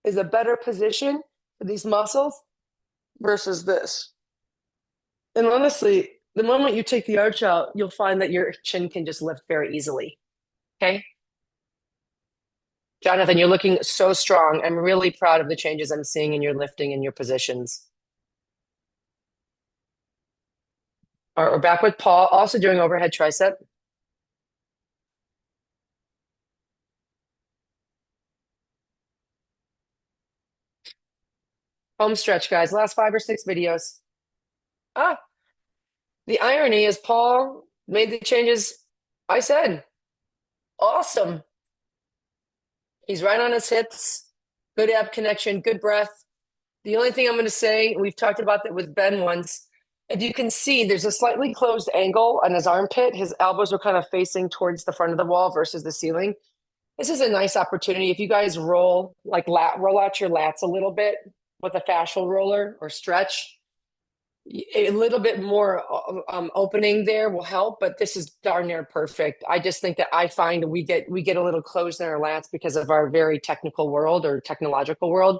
is a better position for these muscles versus this. And honestly, the moment you take the arch out, you'll find that your chin can just lift very easily. Okay? Jonathan, you're looking so strong. I'm really proud of the changes I'm seeing in your lifting and your positions. All right, we're back with Paul, also doing overhead tricep. Home stretch, guys. Last 5 or 6 videos. The irony is Paul made the changes I said. Awesome. He's right on his hips. Good ab connection, good breath. The only thing I'm going to say, we've talked about that with Ben once, if you can see, there's a slightly closed angle on his armpit. His elbows are kind of facing towards the front of the wall versus the ceiling. This is a nice opportunity. If you guys roll out your lats a little bit with a fascial roller or stretch, a little bit more opening there will help, but this is darn near perfect. I just think that I find we get a little closed in our lats because of our very technical world or technological world.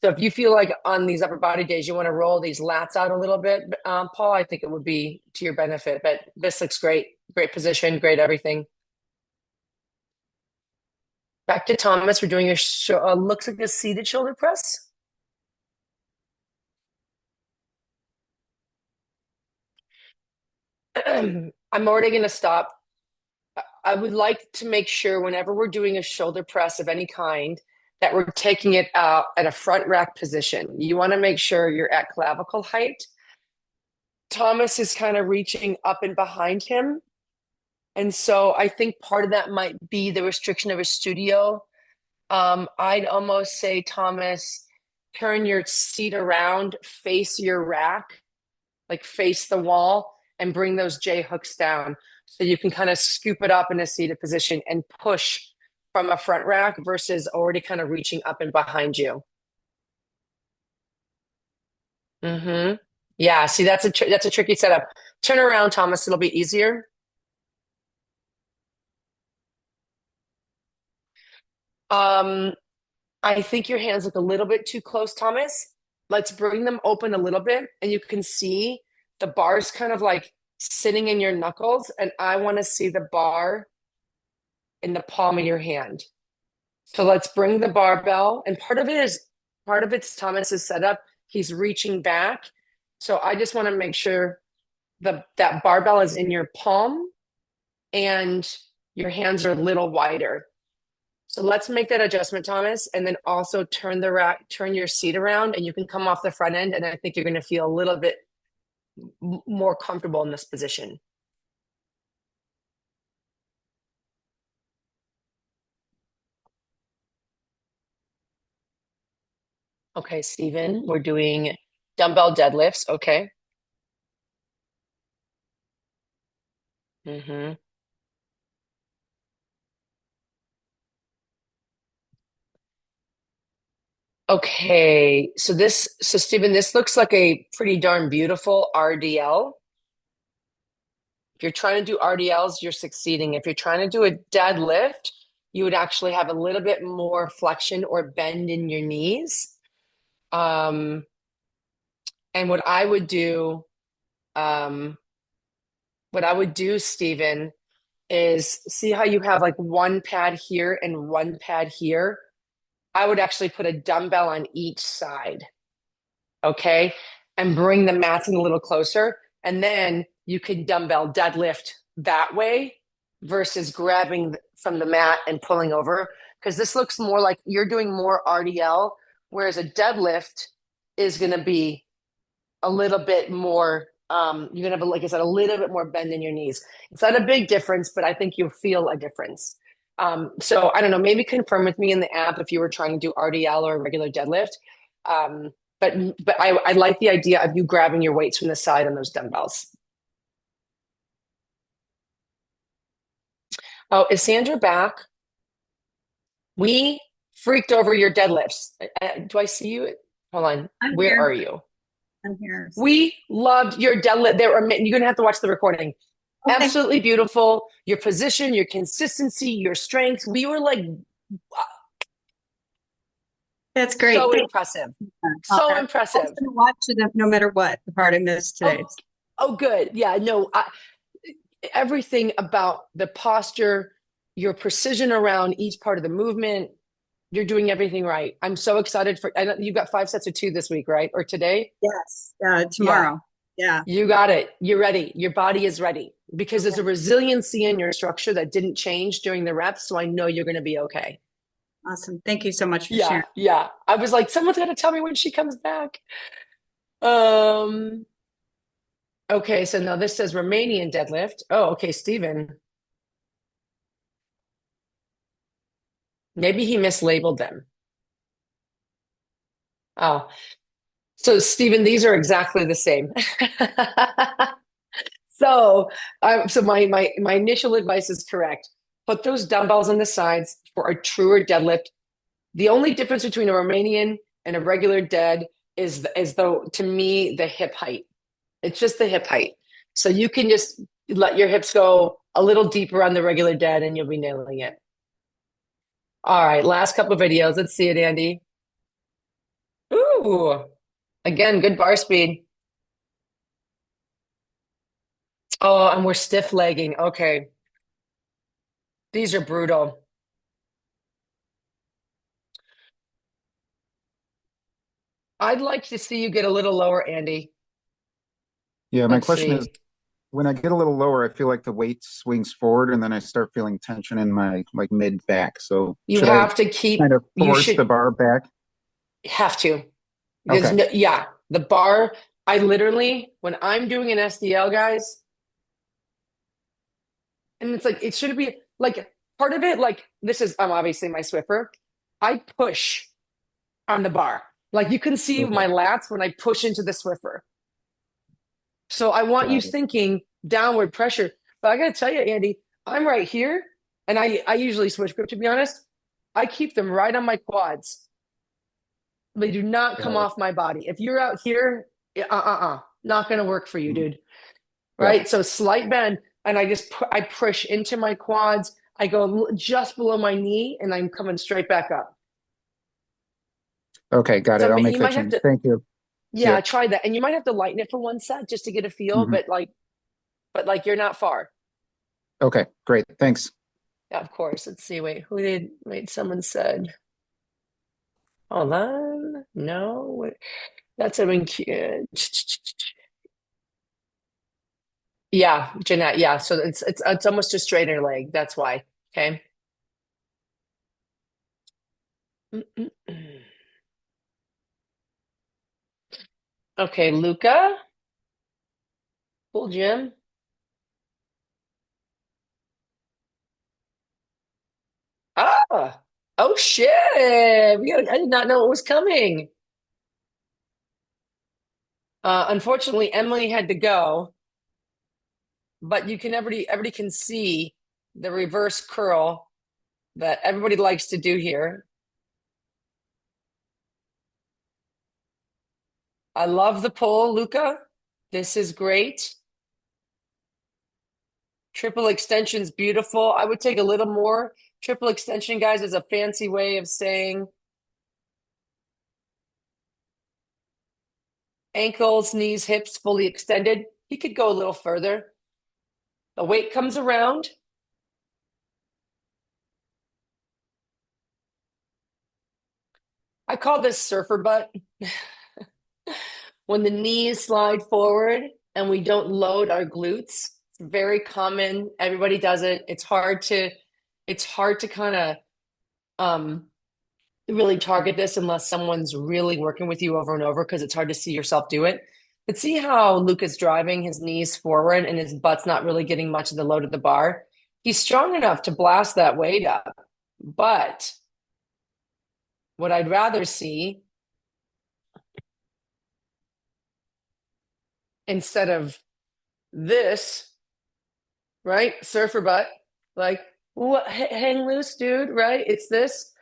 So if you feel like on these upper body days you want to roll these lats out a little bit, Paul, I think it would be to your benefit. But this looks great. Great position, great everything. Back to Thomas. We're doing a looks like a seated shoulder press. I'm already going to stop. I would like to make sure whenever we're doing a shoulder press of any kind that we're taking it out at a front rack position. You want to make sure you're at clavicle height. Thomas is kind of reaching up and behind him. And so I think part of that might be the restriction of a studio. I'd almost say, Thomas, turn your seat around, face your rack, like face the wall, and bring those J hooks down. So you can kind of scoop it up in a seated position and push from a front rack versus already kind of reaching up and behind you. Yeah, see, that's a tricky setup. Turn around, Thomas. It'll be easier. I think your hands look a little bit too close, Thomas. Let's bring them open a little bit, and you can see the bars kind of like sitting in your knuckles, and I want to see the bar in the palm of your hand. So let's bring the barbell, and part of it's Thomas's setup. He's reaching back. So I just want to make sure that barbell is in your palm and your hands are a little wider. So let's make that adjustment, Thomas, and then also turn your seat around, and you can come off the front end, and I think you're going to feel a little bit more comfortable in this position. Okay, Stephen, we're doing dumbbell deadlifts. Okay. Okay, so Stephen, this looks like a pretty darn beautiful RDL. If you're trying to do RDLs, you're succeeding. If you're trying to do a deadlift, you would actually have a little bit more flexion or bend in your knees. And what I would do, Stephen, is see how you have like one pad here and one pad here. I would actually put a dumbbell on each side, okay? And bring the mats in a little closer. And then you can dumbbell deadlift that way versus grabbing from the mat and pulling over. Because this looks more like you're doing more RDL, whereas a deadlift is going to be a little bit more, you're going to have, like I said, a little bit more bend in your knees. It's not a big difference, but I think you'll feel a difference. So I don't know, maybe confirm with me in the app if you were trying to do RDL or a regular deadlift. But I like the idea of you grabbing your weights from the side on those dumbbells. Oh, is Sandra back? We freaked over your deadlifts. Do I see you? Hold on. Where are you? I'm here. We loved your deadlift. You're going to have to watch the recording. Okay. Absolutely beautiful. Your position, your consistency, your strength. We were like, that's great. So impressive. So impressive. I'm going to watch it no matter what the part I missed today. Oh, good. Yeah, no, everything about the posture, your precision around each part of the movement, you're doing everything right. I'm so excited I know you've got 5 sets of 2 this week, right? Or today? Yes, tomorrow. Yeah. You got it. You're ready. Your body is ready because there's a resiliency in your structure that didn't change during the reps. So I know you're going to be okay. Awesome. Thank you so much for sharing. Yeah. I was like, someone's got to tell me when she comes back. Okay, so now this says Romanian deadlift. Oh, okay, Stephen. Maybe he mislabeled them. Oh, so Stephen, these are exactly the same. So, my initial advice is correct. Put those dumbbells on the sides for a truer deadlift. The only difference between a Romanian and a regular dead is though, to me, the hip height. It's just the hip height. So you can just let your hips go a little deeper on the regular dead and you'll be nailing it. All right, last couple of videos. Let's see it, Andy. Ooh, again, good bar speed. Oh, and we're stiff legging. Okay. These are brutal. I'd like to see you get a little lower, Andy. Yeah, my Let's question see. is, when I get a little lower, I feel like the weight swings forward and then I start feeling tension in my like mid back. So You should I have to keep, kind of you force the should bar back? have to. There's Okay. no, yeah, the bar, I literally, when I'm doing an SDL, guys, and it's like, it should be like part of it, like this is, I'm obviously my Swiffer. I push on the bar. Like you can see Okay. my lats when I push into the Swiffer. So I want you Got it. thinking downward pressure. But I got to tell you, Andy, I'm right here, and I usually switch grip, to be honest. I keep them right on my quads. They do not come Got it. off my body. If you're out here, not going to work for you, dude. Yeah. Right? So slight bend, and I push into my quads. I go just below my knee, and I'm coming straight back up. Okay, got it. So I'll make you that might have change. to, Thank you. yeah, Yep. try that, and you might have to lighten it for one set just to get a feel. Mhm. But like you're not far. Okay, great. Thanks. Yeah, of course. Let's see. Wait, someone said, hold on. No, wait, that's a yeah, Jeanette. Yeah. So it's almost a straighter leg. That's why. Okay. Okay, Luca. Cool, Jim. Ah, oh shit. I did not know it was coming. Unfortunately, Emily had to go, but everybody can see the reverse curl that everybody likes to do here. I love the pull, Luca. This is great. Triple extension's beautiful. I would take a little more. Triple extension, guys, is a fancy way of saying ankles, knees, hips fully extended. He could go a little further. The weight comes around. I call this surfer butt. When the knees slide forward and we don't load our glutes. It's very common. Everybody does it. It's hard to kind of really target this unless someone's really working with you over and over because it's hard to see yourself do it. But see how Luca's driving his knees forward and his butt's not really getting much of the load of the bar? He's strong enough to blast that weight up. But what I'd rather see, instead of this, right? Surfer butt, like, what? Hang loose, dude, right? It's this.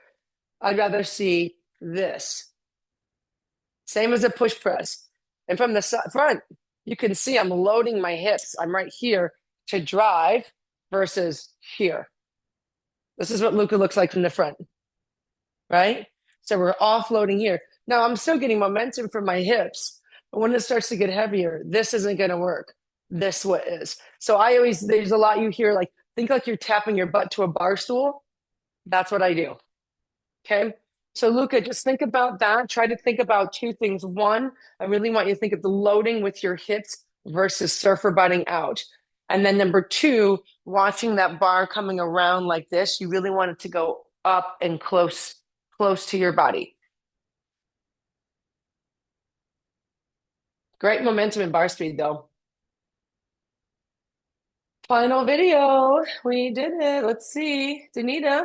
I'd rather see this. Same as a push press. And from the front, you can see I'm loading my hips. I'm right here to drive versus here. This is what Luca looks like from the front, right? So we're offloading here. Now I'm still getting momentum from my hips, but when it starts to get heavier, this isn't going to work. This what is. So there's a lot you hear, like, think like you're tapping your butt to a bar stool. That's what I do. Okay. So Luca, just think about that. Try to think about two things. One, I really want you to think of the loading with your hips versus surfer butting out. And then number two, watching that bar coming around like this, you really want it to go up and close to your body. Great momentum and bar speed though. Final video. We did it. Let's see. Danita.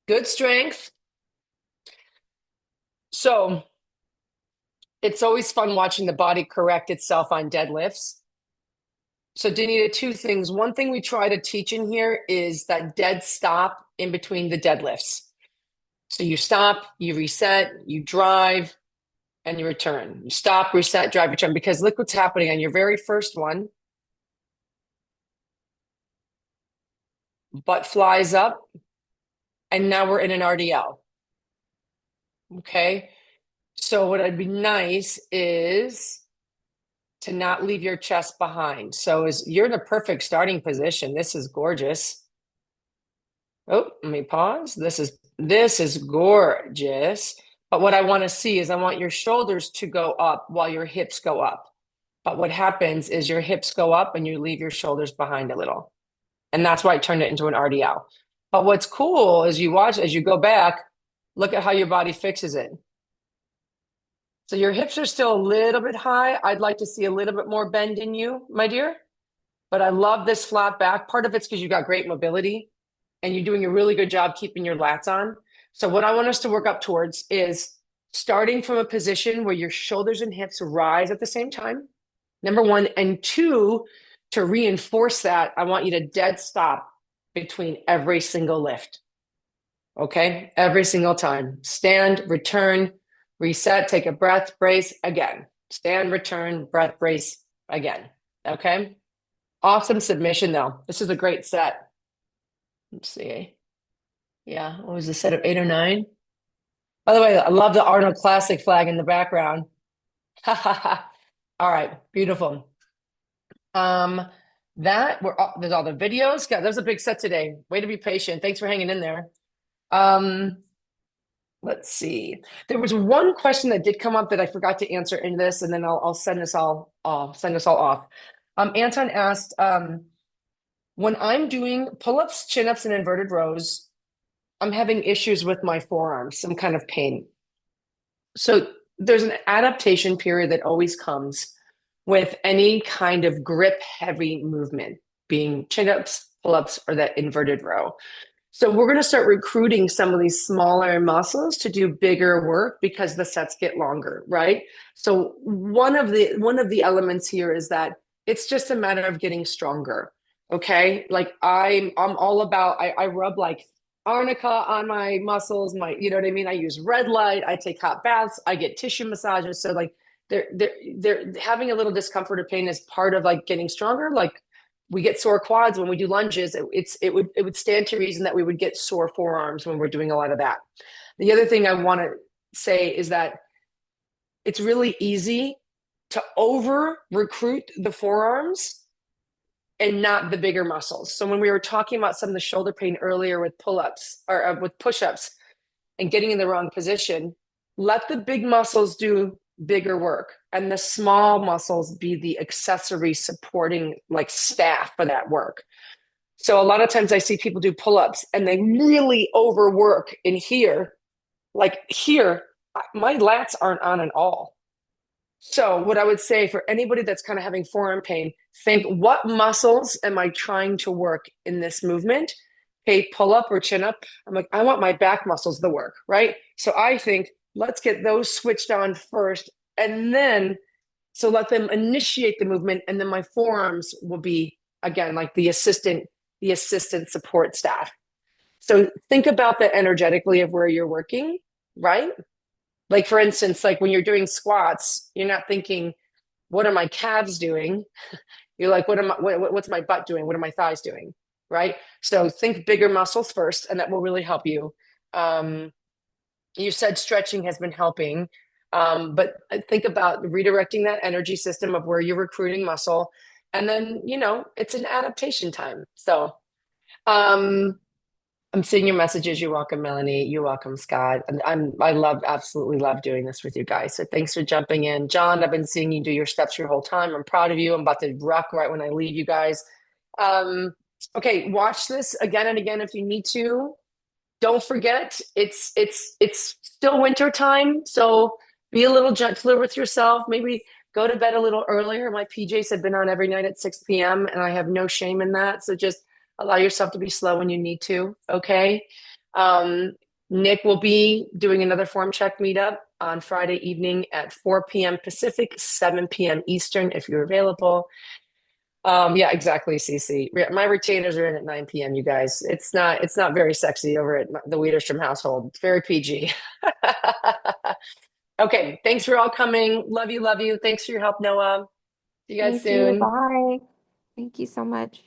Good strength. So it's always fun watching the body correct itself on deadlifts. So Danita, two things. One thing we try to teach in here is that dead stop in between the deadlifts. So you stop, you reset, you drive, and you return. You stop, reset, drive, return. Because look what's happening on your very first one. Butt flies up, and now we're in an RDL. Okay? So what would be nice is to not leave your chest behind. So you're in a perfect starting position. This is gorgeous. Oh, let me pause. This is gorgeous. But what I want to see is I want your shoulders to go up while your hips go up. But what happens is your hips go up and you leave your shoulders behind a little. And that's why I turned it into an RDL. But what's cool is you watch, as you go back, look at how your body fixes it. So your hips are still a little bit high. I'd like to see a little bit more bend in you, my dear. But I love this flat back. Part of it's because you got great mobility and you're doing a really good job keeping your lats on. So what I want us to work up towards is starting from a position where your shoulders and hips rise at the same time. Number one. And two, to reinforce that, I want you to dead stop between every single lift. Okay? Every single time. Stand, return, reset, take a breath, brace again. Stand, return, breath, brace again. Okay? Awesome submission though. This is a great set. Let's see. Yeah, what was the set of 8 or 9? By the way, I love the Arnold Classic flag in the background. All right, beautiful. There's all the videos. God, that was a big set today. Way to be patient. Thanks for hanging in there. Let's see. There was one question that did come up that I forgot to answer in this, and then I'll send us all off. Anton asked, when I'm doing pull-ups, chin-ups, and inverted rows, I'm having issues with my forearms, some kind of pain. So there's an adaptation period that always comes with any kind of grip-heavy movement, being chin-ups, pull-ups, or that inverted row. So we're going to start recruiting some of these smaller muscles to do bigger work because the sets get longer, right? So one of the elements here is that it's just a matter of getting stronger. Okay, like I'm all about. I rub like arnica on my muscles. You know what I mean. I use red light. I take hot baths. I get tissue massages. So like they're having a little discomfort or pain is part of like getting stronger. Like we get sore quads when we do lunges. It would stand to reason that we would get sore forearms when we're doing a lot of that. The other thing I want to say is that it's really easy to over recruit the forearms and not the bigger muscles. So when we were talking about some of the shoulder pain earlier with pull-ups or with push-ups and getting in the wrong position, let the big muscles do bigger work and the small muscles be the accessory supporting like staff for that work. So a lot of times I see people do pull-ups and they really overwork in here. Like here, my lats aren't on at all. So what I would say for anybody that's kind of having forearm pain, think what muscles am I trying to work in this movement? Okay, pull up or chin up. I'm like, I want my back muscles to work, right? So I think let's get those switched on first. And then, so let them initiate the movement. And then my forearms will be, again, like the assistant support staff. So think about that energetically of where you're working, right? Like for instance, like when you're doing squats, you're not thinking, what are my calves doing? You're like, what's my butt doing? What are my thighs doing? Right? So think bigger muscles first, and that will really help you. You said stretching has been helping, but think about redirecting that energy system of where you're recruiting muscle. And then, it's an adaptation time. So, I'm seeing your messages. You're welcome, Melanie. You're welcome, Scott. And I absolutely love doing this with you guys. So thanks for jumping in. John, I've been seeing you do your steps your whole time. I'm proud of you. I'm about to rock right when I leave you guys. Okay, watch this again and again if you need to. don't forget, it's still winter time, so be a little gentler with yourself. Maybe go to bed a little earlier. My PJs have been on every night at 6 p.m. and I have no shame in that. So just allow yourself to be slow when you need to. Okay. Nick will be doing another form check meetup on Friday evening at 4 p.m. Pacific, 7 p.m. Eastern, if you're available. Yeah, exactly, Cece. My retainers are in at 9 p.m., you guys. It's not very sexy over at the Widerstrom household. It's very PG. Okay, thanks for all coming. Love you, love you. Thanks for your help, Noah. See you guys Thank you. soon. Bye. Thank you so much.